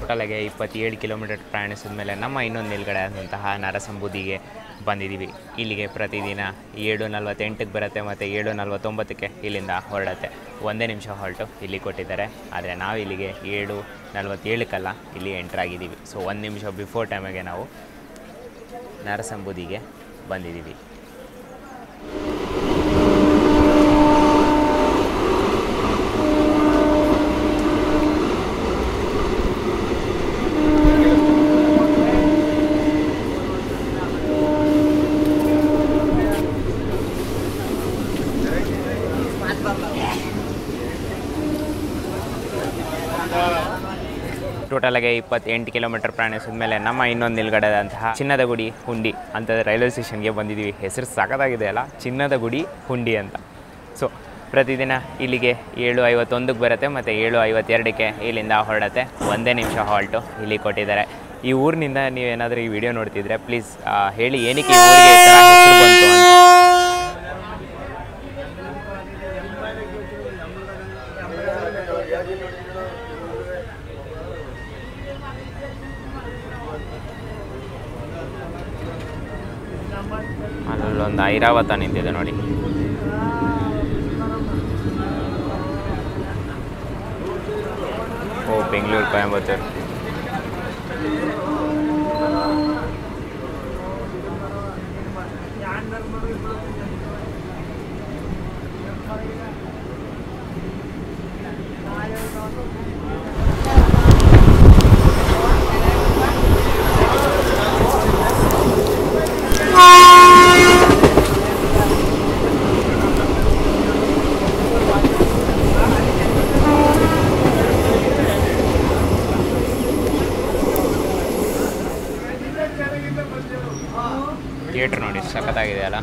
ಟೋಟಲಾಗಿ 27 ಕಿಲೋಮೀಟರ್ ಪ್ರಯಾಣಿಸಿದ ಮೇಲೆ ನಮ್ಮ ಇನ್ನೊಂದು ನಿಲ್ಗಡೆ ಆದಂತಹ ನರಸಂಬುದಿಗೆ ಬಂದಿದ್ದೀವಿ. ಇಲ್ಲಿಗೆ ಪ್ರತಿದಿನ 7:48ಕ್ಕೆ ಬರುತ್ತೆ ಮತ್ತು 7:49ಕ್ಕೆ ಇಲ್ಲಿಂದ ಹೊರಡುತ್ತೆ. 1 ನಿಮಿಷ ಹೊರಟು ಇಲ್ಲಿ ಕೊಟ್ಟಿದ್ದಾರೆ. ಆದರೆ ನಾವು ಇಲ್ಲಿಗೆ 7:47ಕ್ಕಲ್ಲ ಇಲ್ಲಿ ಎಂಟ್ರಾಗಿದ್ದೀವಿ. ಸೊ 1 ನಿಮಿಷ ಬಿಫೋರ್ ಟೈಮಿಗೆ ನಾವು ನರಸಂಬುದಿಗೆ ಬಂದಿದ್ದೀವಿ. ಟೋಟಲಾಗಿ 28 ಕಿಲೋಮೀಟರ್ ಪ್ರಯಾಣಿಸಿದ ಮೇಲೆ ನಮ್ಮ ಇನ್ನೊಂದು ನಿಲ್ಗಡೆ ಆದಂತಹ ಚಿನ್ನದ ಗುಡಿ ಹುಂಡಿ ಅಂತ ರೈಲ್ವೆ ಸ್ಟೇಷನ್ಗೆ ಬಂದಿದ್ದೀವಿ. ಹೆಸರು ಸಖತ್ತಾಗಿದೆ ಅಲ್ಲ, ಚಿನ್ನದ ಗುಡಿ ಹುಂಡಿ ಅಂತ. ಸೊ ಪ್ರತಿದಿನ ಇಲ್ಲಿಗೆ 7:51ಕ್ಕೆ ಬರುತ್ತೆ ಮತ್ತು 7:52ಕ್ಕೆ ಇಲ್ಲಿಂದ ಹೊರಡುತ್ತೆ. 1 ನಿಮಿಷ ಹಾಲ್ಟು ಇಲ್ಲಿ ಕೊಟ್ಟಿದ್ದಾರೆ. ಈ ಊರಿನಿಂದ ನೀವೇನಾದರೂ ಈ ವಿಡಿಯೋ ನೋಡ್ತಿದ್ರೆ ಪ್ಲೀಸ್ ಹೇಳಿ ಏನಕ್ಕೆ ಈ ಊರಿಗೆ ಈ ಥರ ಹೆಸರು ಬಂತು ಅಂತ. ಅಲ್ಲೊಂದು ಐರಾವತ ನಿಂತಿದೆ ನೋಡಿ. ಓ, ಬೆಂಗಳೂರು ಕೊಯಂಬತ್ತೂರು. ಥಿಯೇಟ್ರ್ ನೋಡಿ ಸಖತ್ತಾಗಿದೆ ಅಲ್ಲ.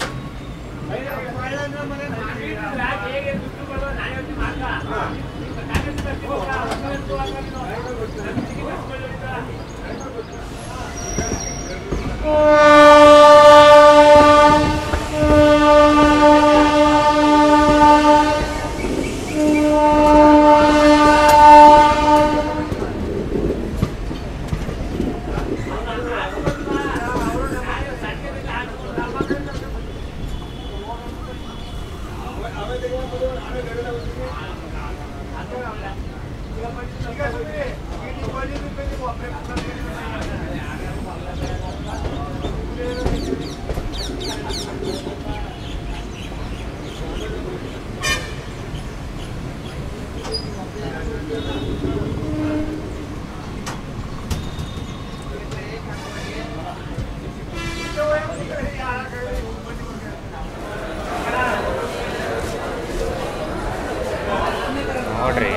ನೋಡ್ರಿ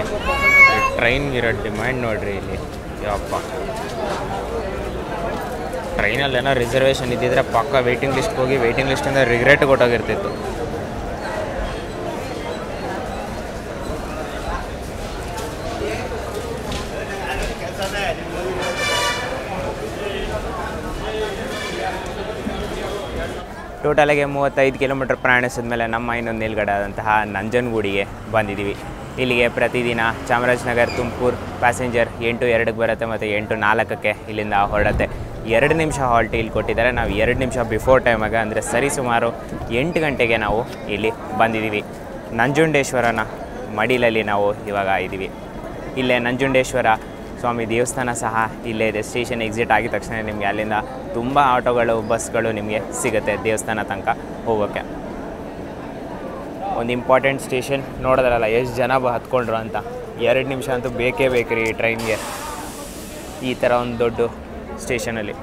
ಟ್ರೈನ್ಗಿರೋ ಡಿಮ್ಯಾಂಡ್ ನೋಡ್ರಿ ಇಲ್ಲಿ. ಯಪ್ಪ, ಟ್ರೈನಲ್ಲಿ ಏನೋ ರಿಸರ್ವೇಷನ್ ಇದ್ದಿದ್ರೆ ಪಕ್ಕ ವೆಯ್ಟಿಂಗ್ ಲಿಸ್ಟ್ಗೆ ಹೋಗಿ ವೆಯ್ಟಿಂಗ್ ಲಿಸ್ಟಿಂದ ರಿಗ್ರೆಟ್ ಕೊಟ್ಟೋಗಿರ್ತಿತ್ತು. ಟೋಟಲಾಗಿ 35 ಕಿಲೋಮೀಟರ್ ಪ್ರಯಾಣಿಸಿದ ಮೇಲೆ ನಮ್ಮ ಇನ್ನೊಂದು ನಿಲ್ಗಡೆ ಆದಂತಹ ನಂಜನಗೂಡಿಗೆ ಬಂದಿದ್ದೀವಿ. ಇಲ್ಲಿಗೆ ಪ್ರತಿದಿನ ಚಾಮರಾಜನಗರ ತುಮಕೂರು ಪ್ಯಾಸೆಂಜರ್ 8:02ಕ್ಕೆ ಬರುತ್ತೆ ಮತ್ತು 8:04ಕ್ಕೆ ಇಲ್ಲಿಂದ ಹೊರಡುತ್ತೆ. 2 ನಿಮಿಷ ಹಾಲ್ಟ್ ಇಲ್ಲಿ ಕೊಟ್ಟಿದ್ದಾರೆ. ನಾವು 2 ನಿಮಿಷ ಬಿಫೋರ್ ಟೈಮಾಗ ಅಂದರೆ ಸರಿಸುಮಾರು 8 ಗಂಟೆಗೆ ನಾವು ಇಲ್ಲಿ ಬಂದಿದ್ದೀವಿ. ನಂಜುಂಡೇಶ್ವರನ ಮಡಿಲಲ್ಲಿ ನಾವು ಇವಾಗ ಇದ್ದೀವಿ. ಇಲ್ಲೇ ನಂಜುಂಡೇಶ್ವರ ಸ್ವಾಮಿ ದೇವಸ್ಥಾನ ಸಹ ಇಲ್ಲೇ ಇದೆ. ಸ್ಟೇಷನ್ ಎಕ್ಸಿಟ್ ಆಗಿದ ತಕ್ಷಣ ನಿಮಗೆ ಅಲ್ಲಿಂದ ತುಂಬ ಆಟೋಗಳು ಬಸ್ಗಳು ನಿಮಗೆ ಸಿಗುತ್ತೆ ದೇವಸ್ಥಾನ ತನಕ ಹೋಗೋಕ್ಕೆ. ಒಂದು ಇಂಪಾರ್ಟೆಂಟ್ ಸ್ಟೇಷನ್ ನೋಡೋದ್ರಲ್ಲ ಎಷ್ಟು ಜನ ಹತ್ಕೊಂಡ್ರು ಅಂತ. 2 ನಿಮಿಷ ಅಂತೂ ಬೇಕೇ ಬೇಕ್ರಿ ಈ ಟ್ರೈನ್ಗೆ ಈ ಥರ ಒಂದು ದೊಡ್ಡ ಸ್ಟೇಷನಲ್ಲಿ.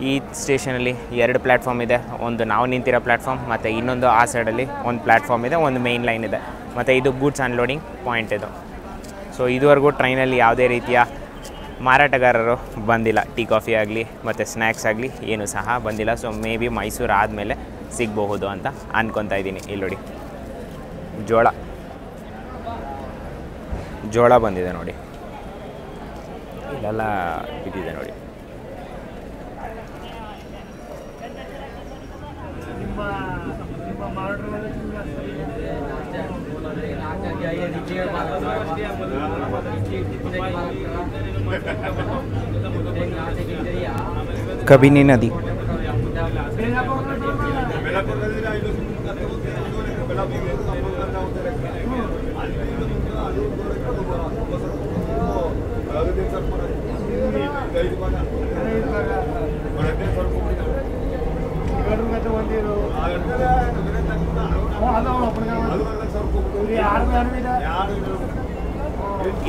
ಈ ಸ್ಟೇಷನಲ್ಲಿ 2 ಪ್ಲ್ಯಾಟ್ಫಾರ್ಮ್ ಇದೆ. ಒಂದು ನಾವು ನಿಂತಿರೋ ಪ್ಲ್ಯಾಟ್ಫಾರ್ಮ್ ಮತ್ತು ಇನ್ನೊಂದು ಆ ಸೈಡಲ್ಲಿ ಒಂದು ಪ್ಲ್ಯಾಟ್ಫಾರ್ಮ್ ಇದೆ, ಒಂದು ಮೇನ್ ಲೈನ್ ಇದೆ, ಮತ್ತು ಇದು ಗೂಡ್ಸ್ ಅನ್ಲೋಡಿಂಗ್ ಪಾಯಿಂಟ್ ಇದು. ಸೊ ಇದುವರೆಗೂ ಟ್ರೈನಲ್ಲಿ ಯಾವುದೇ ರೀತಿಯ ಮಾರಾಟಗಾರರು ಬಂದಿಲ್ಲ. ಟೀ ಕಾಫಿ ಆಗಲಿ ಮತ್ತು ಸ್ನ್ಯಾಕ್ಸ್ ಆಗಲಿ ಏನೂ ಸಹ ಬಂದಿಲ್ಲ. ಸೊ ಮೇ ಬಿ ಮೈಸೂರು ಆದಮೇಲೆ ಸಿಗಬಹುದು ಅಂತ ಅಂದ್ಕೊತಾ ಇದ್ದೀನಿ. ಇಲ್ಲಿ ನೋಡಿ ಜೋಳ ಬಂದಿದೆ ನೋಡಿ, ಇಲ್ಲೆಲ್ಲ ಬಿದ್ದಿದೆ ನೋಡಿ. ಕಬಿನಿ ನದಿ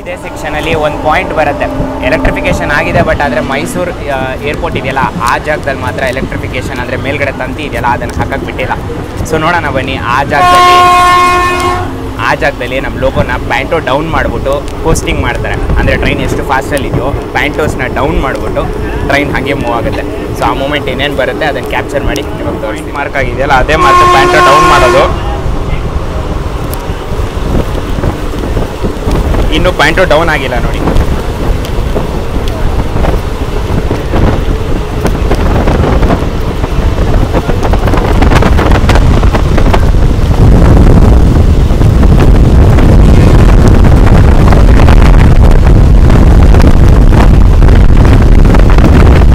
ಇದೇ ಸೆಕ್ಷನಲ್ಲಿ ಒಂದು ಪಾಯಿಂಟ್ ಬರುತ್ತೆ, ಎಲೆಕ್ಟ್ರಿಫಿಕೇಷನ್ ಆಗಿದೆ. ಬಟ್ ಆದರೆ ಮೈಸೂರು ಏರ್ಪೋರ್ಟ್ ಇದೆಯಲ್ಲ ಆ ಜಾಗದಲ್ಲಿ ಮಾತ್ರ ಎಲೆಕ್ಟ್ರಿಫಿಕೇಷನ್ ಅಂದರೆ ಮೇಲ್ಗಡೆ ತಂತಿ ಇದೆಯಲ್ಲ ಅದನ್ನು ಹಾಕಕ್ಕೆ ಬಿಟ್ಟಿಲ್ಲ. ಸೊ ನೋಡೋಣ ಬನ್ನಿ. ಆ ಜಾಗದಲ್ಲಿ ನಮ್ಮ ಲೋಗೋನ ಪ್ಯಾಂಟೋ ಡೌನ್ ಮಾಡಿಬಿಟ್ಟು ಪೋಸ್ಟಿಂಗ್ ಮಾಡ್ತಾರೆ. ಅಂದರೆ ಟ್ರೈನ್ ಎಷ್ಟು ಫಾಸ್ಟಲ್ಲಿದೆಯೋ ಪ್ಯಾಂಟೋಸ್ನ ಡೌನ್ ಮಾಡಿಬಿಟ್ಟು ಟ್ರೈನ್ ಹಾಗೆ ಮೂವ್ ಆಗುತ್ತೆ. ಸೊ ಆ ಮೂಮೆಂಟ್ ಏನೇನು ಬರುತ್ತೆ ಅದನ್ನು ಕ್ಯಾಪ್ಚರ್ ಮಾಡಿ ಇವಾಗ ತೋರಿಸಿ. ಮಾರ್ಕ್ ಆಗಿದೆಯಲ್ಲ ಅದೇ ಮಾತ್ರ ಪ್ಯಾಂಟೋ ಡೌನ್ ಮಾಡೋದು. ಇನ್ನೂ ಪ್ಯಾಂಟು ಡೌನ್ ಆಗಿಲ್ಲ ನೋಡಿ.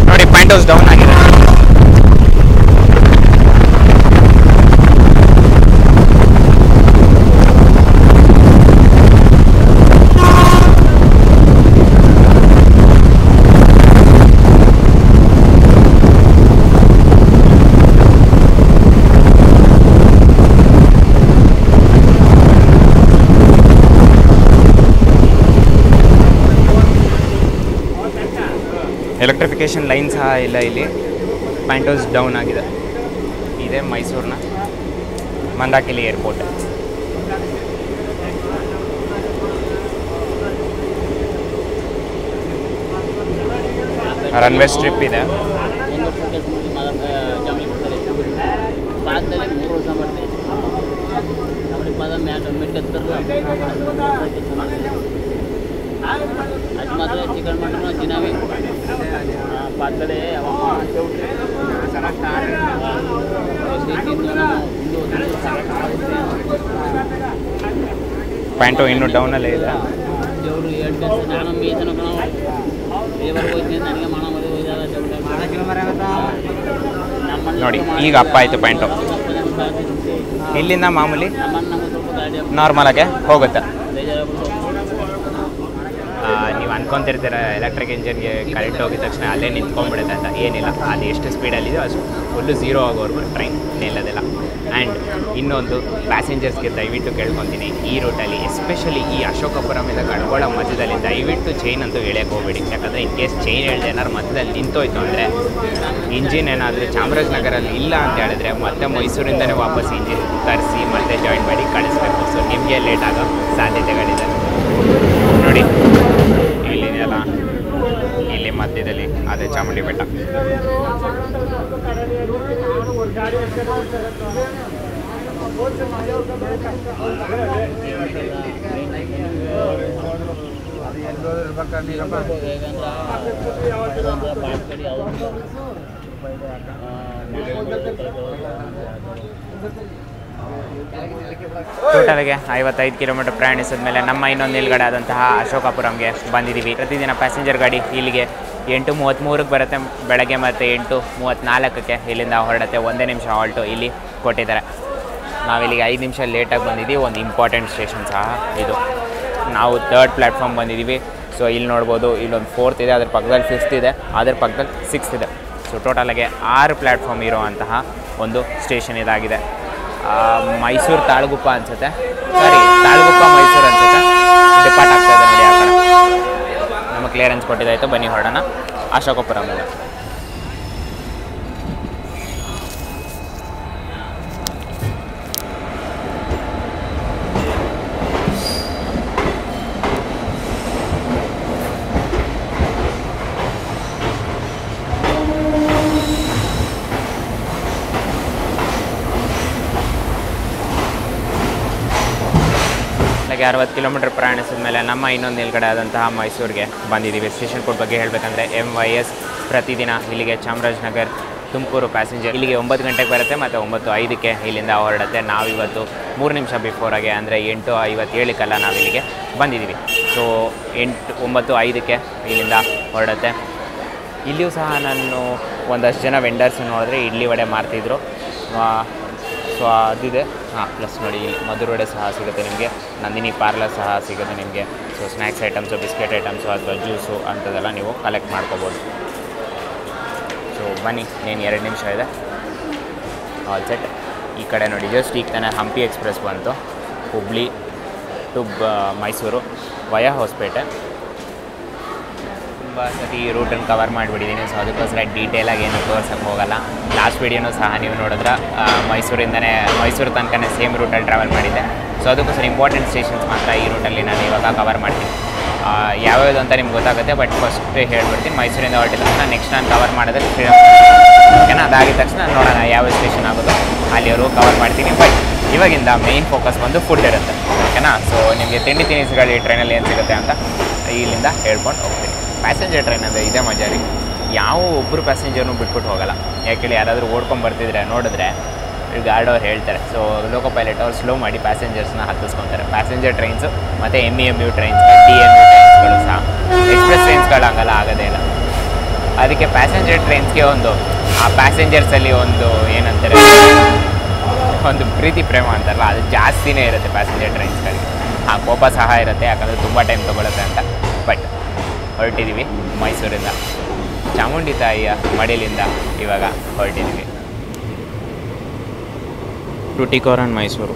ನೋಡಿ ಪ್ಯಾಂಟೋಸ್ ಡೌನ್ ಆಗಿದೆ. ಎಲೆಕ್ಟ್ರಿಫಿಕೇಷನ್ ಲೈನ್ ಸಹ ಇಲ್ಲ, ಇಲ್ಲಿ ಪ್ಯಾಂಟೋಸ್ ಡೌನ್ ಆಗಿದೆ. ಇದೇ ಮೈಸೂರಿನ ಮಂದಾಕಿಲಿ ಏರ್ಪೋರ್ಟ್. ರನ್ವೇ ಸ್ಟ್ರಿಪ್ ಇದೆ. ಅದು ಮಾತ್ರ ಚಿಕನ್ ಮಟನ್ ತಿನ್ನವಿ ಪಾತ್ರೆ ಪ್ಯಾಂಟು ಇನ್ನೂ ಡೌನಲ್ಲೇ ಇದೆ. ದೇವರು ಎರಡು ನಾನು ಮೀಸನ ದೇವರಿಗೆ ಹೋಗ್ತೀನಿ ನನಗೆ ಮಾಡ ನೋಡಿ ಈಗ ಅಪ್ಪ ಆಯಿತು ಪ್ಯಾಂಟು. ಇಲ್ಲಿಂದ ಮಾಮೂಲಿ ನಾರ್ಮಲಾಗೆ ಹೋಗುತ್ತೆ. ನೀವು ಅನ್ಕೊತಿರ್ತೀರ ಎಲೆಕ್ಟ್ರಿಕ್ ಇಂಜಿನ್ಗೆ ಕರೆಂಟ್ ಹೋಗಿದ ತಕ್ಷಣ ಅಲ್ಲೇ ನಿಂತ್ಕೊಂಡ್ಬಿಡುತ್ತೆ ಅಂತ. ಏನಿಲ್ಲ, ಅದು ಎಷ್ಟು ಸ್ಪೀಡಲ್ಲಿದೆಯೋ ಅಷ್ಟು ಫುಲ್ಲು ಝೀರೋ ಆಗೋವರೆಗೂ ಟ್ರೈನ್ ನಿಲ್ಲೋದಿಲ್ಲ. ಆ್ಯಂಡ್ ಇನ್ನೊಂದು ಪ್ಯಾಸೆಂಜರ್ಸ್ಗೆ ದಯವಿಟ್ಟು ಕೇಳ್ಕೊತೀನಿ, ಈ ರೂಟಲ್ಲಿ ಎಸ್ಪೆಷಲಿ ಈ ಅಶೋಕಪುರಮಿಂದ ಕಡ್ಗೋಳ ಮಧ್ಯದಲ್ಲಿ ದಯವಿಟ್ಟು ಚೈನ್ ಅಂತೂ ಎಳೆಯೋಕೆ ಹೋಗಬೇಡಿ. ಯಾಕಂದರೆ ಇನ್ ಕೇಸ್ ಚೈನ್ ಎಳ್ದು ಏನಾದ್ರು ಮಧ್ಯದಲ್ಲಿ ನಿಂತೋಯ್ತು ಅಂದರೆ ಇಂಜಿನ್ ಏನಾದರೂ ಚಾಮರಾಜನಗರಲ್ಲಿ ಇಲ್ಲ ಅಂತ ಹೇಳಿದ್ರೆ ಮತ್ತೆ ಮೈಸೂರಿಂದನೇ ವಾಪಸ್ ಇಂಜಿನ್ ತರಿಸಿ ಮತ್ತೆ ಜಾಯಿನ್ ಮಾಡಿ ಕಳಿಸ್ಬೇಕು. ಸೊ ನಿಮಗೆ ಲೇಟ್ ಆಗೋ ಸಾಧ್ಯತೆಗಳಿದೆ. ನೋಡಿ ಇಲ್ಲಿದೆಯಲ್ಲ, ಇಲ್ಲಿ ಮಧ್ಯದಲ್ಲಿ ಅದೇ ಚಾಮುಂಡಿ ಬೆಟ್ಟ. ಟೋಟಲ್ಗೆ 55 ಕಿಲೋಮೀಟರ್ ಪ್ರಯಾಣಿಸಿದ ಮೇಲೆ ನಮ್ಮ ಇನ್ನೊಂದು ನಿಲ್ಗಡೆ ಆದಂತಹ ಅಶೋಕಪುರಂಗೆ ಬಂದಿದ್ದೀವಿ. ಪ್ರತಿದಿನ ಪ್ಯಾಸೆಂಜರ್ ಗಾಡಿ ಇಲ್ಲಿಗೆ 8:33ಕ್ಕೆ ಬರುತ್ತೆ ಬೆಳಗ್ಗೆ, ಮತ್ತು 8:34ಕ್ಕೆ ಇಲ್ಲಿಂದ ಹೊರಡುತ್ತೆ. 1 ನಿಮಿಷ ಹಾಲ್ಟು ಇಲ್ಲಿ ಕೊಟ್ಟಿದ್ದಾರೆ. ನಾವಿಲ್ಲಿಗೆ 5 ನಿಮಿಷ ಲೇಟಾಗಿ ಬಂದಿದ್ದೀವಿ. ಒಂದು ಇಂಪಾರ್ಟೆಂಟ್ ಸ್ಟೇಷನ್ ಸಹ ಇದು. ನಾವು 3rd ಪ್ಲ್ಯಾಟ್ಫಾರ್ಮ್ ಬಂದಿದ್ದೀವಿ. ಸೊ ಇಲ್ಲಿ ನೋಡ್ಬೋದು, ಇಲ್ಲೊಂದು 4th ಇದೆ, ಅದ್ರ ಪಕ್ಕದಲ್ಲಿ 5th ಇದೆ, ಅದ್ರ ಪಕ್ಕದಲ್ಲಿ 6th ಇದೆ. ಸೊ ಟೋಟಲಾಗೆ 6 ಪ್ಲ್ಯಾಟ್ಫಾರ್ಮ್ ಇರುವಂತಹ ಒಂದು ಸ್ಟೇಷನ್ ಇದಾಗಿದೆ. ಮೈಸೂರು ತಾಳಗುಪ್ಪ ಅನಿಸುತ್ತೆ, ಸಾರಿ ತಾಳಗುಪ್ಪ ಮೈಸೂರು ಅನಿಸುತ್ತೆ. ಡಿಪಾರ್ಟ್ ಆಗ್ತಾಯಿದೆ ನೋಡಿ ಆ ಕಡೆ. ನಮಗೆ ಕ್ಲಿಯರೆನ್ಸ್ ಕೊಟ್ಟಿದ್ದಾಯಿತು. ಬನ್ನಿ ಹೊರಡೋಣ ಅಶೋಕಪುರಂ ಮೇಲೆ. ಹಾಗೆ 60 ಕಿಲೋಮೀಟರ್ ಪ್ರಯಾಣಿಸಿದ ಮೇಲೆ ನಮ್ಮ ಇನ್ನೊಂದು ನಿಲ್ಗಡೆ ಆದಂತಹ ಮೈಸೂರಿಗೆ ಬಂದಿದ್ದೀವಿ. ಸ್ಟೇಷನ್ ಕೋಡ್ ಬಗ್ಗೆ ಹೇಳಬೇಕಂದ್ರೆ MYS. ಪ್ರತಿದಿನ ಇಲ್ಲಿಗೆ ಚಾಮರಾಜನಗರ ತುಮಕೂರು ಪ್ಯಾಸೆಂಜರ್ ಇಲ್ಲಿಗೆ 9 ಗಂಟೆಗೆ ಬರುತ್ತೆ ಮತ್ತು 9:05ಕ್ಕೆ ಇಲ್ಲಿಂದ ಹೊರಡುತ್ತೆ. ನಾವಿವತ್ತು 3 ನಿಮಿಷ ಬಿಫೋರಾಗೆ ಅಂದರೆ 8:57ಕ್ಕೆಲ್ಲ ನಾವಿಲ್ಲಿಗೆ ಬಂದಿದ್ದೀವಿ. ಸೊ 9:05ಕ್ಕೆ ಇಲ್ಲಿಂದ ಹೊರಡುತ್ತೆ. ಇಲ್ಲಿಯೂ ಸಹ ನಾನು ಒಂದಷ್ಟು ಜನ ವೆಂಡರ್ಸ್ ನೋಡಿದ್ರೆ ಇಡ್ಲಿ ವಡೆ ಮಾರ್ತಿದ್ರು. ಸೊ ಅದಿದೆ. ಪ್ಲಸ್ ನೋಡಿ ಇಲ್ಲಿ ಮಧುರ ವಡೆ ಸಹ ಸಿಗುತ್ತೆ ನಿಮಗೆ, ನಂದಿನಿ ಪಾರ್ಲರ್ ಸಹ ಸಿಗುತ್ತೆ ನಿಮಗೆ. So snacks items, biscuit items ಅಥವಾ ಜ್ಯೂಸು ಅಂಥದ್ದೆಲ್ಲ ನೀವು ಕಲೆಕ್ಟ್ ಮಾಡ್ಕೋಬೋದು. ಸೊ ಬನ್ನಿ, ಇನ್ನೇನು 2 ನಿಮಿಷ ಇದೆ, ಆಲ್ ಸೆಟ್. ಈ ಕಡೆ ನೋಡಿ ಜಸ್ಟ್ ಈಗ ತಾನೇ ಹಂಪಿ ಎಕ್ಸ್ಪ್ರೆಸ್ ಬಂತು, ಹುಬ್ಳಿ ಟು ಮೈಸೂರು ವಯಾ ಹೊಸಪೇಟೆ. ತುಂಬ ಸತಿ ಈ ರೂಟನ್ನು ಕವರ್ ಮಾಡಿಬಿಟ್ಟಿದ್ದೀನಿ. ಸೊ ಅದಕ್ಕೋಸ್ಕರ ಡೀಟೇಲಾಗಿ ಏನು ತೋರ್ಸೋಕ್ಕೆ ಹೋಗಲ್ಲ. ಲಾಸ್ಟ್ ವೀಡಿಯೋನೂ ಸಹ ನೀವು ನೋಡಿದ್ರೆ ಮೈಸೂರು ತನಕನೇ ಸೇಮ್ ರೂಟಲ್ಲಿ ಟ್ರಾವೆಲ್ ಮಾಡಿದ್ದೆ. ಸೊ ಅದಕ್ಕೋಸ್ಕರ ಇಂಪಾರ್ಟೆಂಟ್ ಸ್ಟೇಷನ್ಸ್ ಮಾತ್ರ ಈ ರೂಟಲ್ಲಿ ನಾನು ಇವಾಗ ಕವರ್ ಮಾಡ್ತೀನಿ. ಯಾವ್ಯಾವುದು ಅಂತ ನಿಮ್ಗೆ ಗೊತ್ತಾಗುತ್ತೆ, ಬಟ್ ಫಸ್ಟ್ ಹೇಳ್ಬಿಡ್ತೀನಿ. ಮೈಸೂರಿಂದ ಹೊರಟಿದ ತಕ್ಷಣ ನೆಕ್ಸ್ಟ್ ನಾನು ಕವರ್ ಮಾಡಿದ್ರೆ ಓಕೆನಾ, ಅದಾಗಿದ ತಕ್ಷಣ ನೋಡೋಣ ಯಾವ ಸ್ಟೇಷನ್ ಆಗೋದು ಅಲ್ಲಿವರೆಗೂ ಕವರ್ ಮಾಡ್ತೀನಿ. ಬಟ್ ಇವಾಗಿಂದ ಮೇಯ್ನ್ ಫೋಕಸ್ ಬಂದು ಫುಡ್ ಇರುತ್ತೆ, ಓಕೆನಾ. ಸೊ ನಿಮಗೆ ತಿಂಡಿ ತಿನಿಸುಗಳು ಈ ಟ್ರೈನಲ್ಲಿ ಏನು ಸಿಗುತ್ತೆ ಅಂತ ಇಲ್ಲಿಂದ ಹೇಳ್ಕೊಂಡು ಹೋಗ್ತೀನಿ. ಪ್ಯಾಸೆಂಜರ್ ಟ್ರೈನ್ ಅಂದರೆ ಇದೇ ಮಜಾ ರೀ. ಯಾವ ಒಬ್ಬರು ಪ್ಯಾಸೆಂಜರ್ನೂ ಬಿಟ್ಬಿಟ್ಟು ಹೋಗಲ್ಲ. ಯಾಕೇಳಿ ಯಾರಾದರೂ ಓಡ್ಕೊಂಡು ಬರ್ತಿದ್ರೆ ನೋಡಿದ್ರೆ ಗಾರ್ಡ್ ಅವ್ರು ಹೇಳ್ತಾರೆ. ಸೊ ಲೋಕೋ ಪೈಲಟ್ ಅವ್ರು ಸ್ಲೋ ಮಾಡಿ ಪ್ಯಾಸೆಂಜರ್ಸ್ನ ಹತ್ತಿಸ್ಕೊತಾರೆ. ಪ್ಯಾಸೆಂಜರ್ ಟ್ರೈನ್ಸು ಮತ್ತು MEMU ಟ್ರೈನ್ಸ್, DMU ಟ್ರೈನ್ಸ್ಗಳು ಸಹ, ಎಕ್ಸ್ಪ್ರೆಸ್ ಟ್ರೈನ್ಸ್ಗಳು ಹಂಗಲ್ಲ ಆಗೋದೇ ಇಲ್ಲ. ಅದಕ್ಕೆ ಪ್ಯಾಸೆಂಜರ್ ಟ್ರೈನ್ಸ್ಗೆ ಆ ಪ್ಯಾಸೆಂಜರ್ಸಲ್ಲಿ ಏನಂತಾರೆ, ಒಂದು ಪ್ರೀತಿ ಪ್ರೇಮ ಅಂತಾರಲ್ಲ, ಅದು ಜಾಸ್ತಿನೇ ಇರುತ್ತೆ ಪ್ಯಾಸೆಂಜರ್ ಟ್ರೈನ್ಸ್ಗಳಿಗೆ. ಕೋಪ ಸಹ ಇರುತ್ತೆ, ಯಾಕಂದರೆ ತುಂಬ ಟೈಮ್ ತೊಗೊಳುತ್ತೆ ಅಂತ. ಬಟ್ ಹೊರಟಿದ್ದೀವಿ ಮೈಸೂರಿಂದ, ಚಾಮುಂಡಿ ತಾಯಿಯ ಮಡಿಲಿಂದ ಇವಾಗ ಹೊರಟಿದ್ದೀವಿ. ಟುಟಿಕೋರನ್ ಮೈಸೂರು.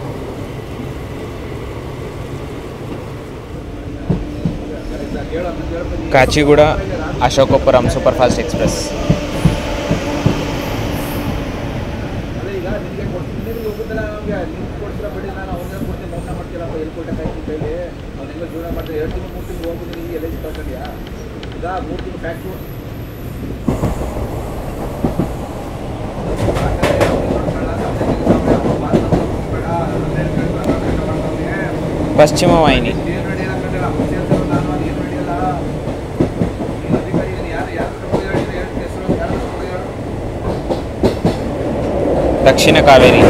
Kacheguda Ashokapuram superfast express. ಪಶ್ಚಿಮ ವಾಹಿನಿ. ದಕ್ಷಿಣ ಕಾವೇರಿ.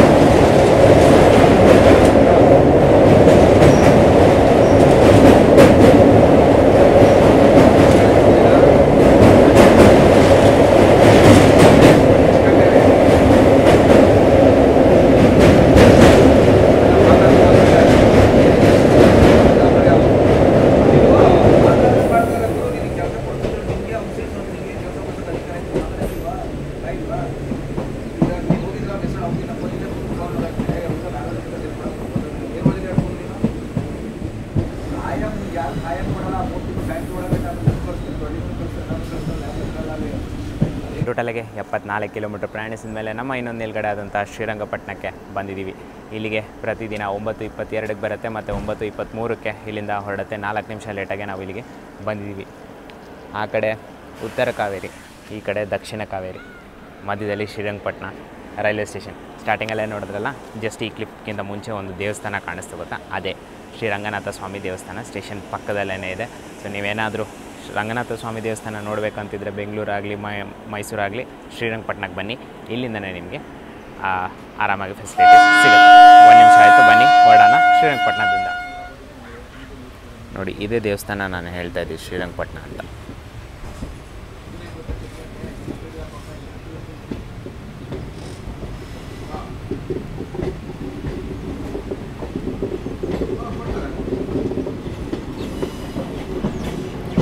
ಟೋಟಲಿಗೆ 74 ಕಿಲೋಮೀಟರ್ ಪ್ರಯಾಣಿಸಿದ ಮೇಲೆ ನಮ್ಮ ಇನ್ನೊಂದು ನಿಲ್ಗಡೆ ಆದಂಥ ಶ್ರೀರಂಗಪಟ್ಟಣಕ್ಕೆ ಬಂದಿದ್ದೀವಿ. ಇಲ್ಲಿಗೆ ಪ್ರತಿದಿನ 9:22ಕ್ಕೆ ಬರುತ್ತೆ ಮತ್ತು 9:23ಕ್ಕೆ ಇಲ್ಲಿಂದ ಹೊರಡುತ್ತೆ. 4 ನಿಮಿಷ ಲೇಟಾಗೆ ನಾವು ಇಲ್ಲಿಗೆ ಬಂದಿದ್ದೀವಿ. ಆ ಕಡೆ ಉತ್ತರ ಕಾವೇರಿ, ಈ ಕಡೆ ದಕ್ಷಿಣ ಕಾವೇರಿ, ಮಧ್ಯದಲ್ಲಿ ಶ್ರೀರಂಗಪಟ್ಟಣ ರೈಲ್ವೆ ಸ್ಟೇಷನ್. ಸ್ಟಾರ್ಟಿಂಗಲ್ಲೇ ನೋಡಿದ್ರಲ್ಲ, ಜಸ್ಟ್ ಈ ಕ್ಲಿಪ್ಗಿಂತ ಮುಂಚೆ ಒಂದು ದೇವಸ್ಥಾನ ಕಾಣಿಸ್ತು ಗೊತ್ತಾ, ಅದೇ ಶ್ರೀ ರಂಗನಾಥ ಸ್ವಾಮಿ ದೇವಸ್ಥಾನ. ಸ್ಟೇಷನ್ ಪಕ್ಕದಲ್ಲೇ ಇದೆ. ಸೊ ನೀವೇನಾದರೂ ರಂಗನಾಥ ಸ್ವಾಮಿ ದೇವಸ್ಥಾನ ನೋಡಬೇಕಂತಿದ್ರೆ ಬೆಂಗಳೂರಾಗಲಿ ಮೈಸೂರಾಗಲಿ ಶ್ರೀರಂಗಪಟ್ಟಣಕ್ಕೆ ಬನ್ನಿ. ಇಲ್ಲಿಂದನೇ ನಿಮಗೆ ಆರಾಮಾಗಿ ಫೆಸಿಲಿಟೀಸ್ ಸಿಗುತ್ತೆ. 1 ನಿಮಿಷ ಆಯಿತು, ಬನ್ನಿ ಹೊರಡೋಣ ಶ್ರೀರಂಗಪಟ್ಟಣದಿಂದ. ನೋಡಿ ಇದೇ ದೇವಸ್ಥಾನ ನಾನು ಹೇಳ್ತಾ ಇದ್ದೀನಿ, ಶ್ರೀರಂಗಪಟ್ಟಣ ಅಂತ.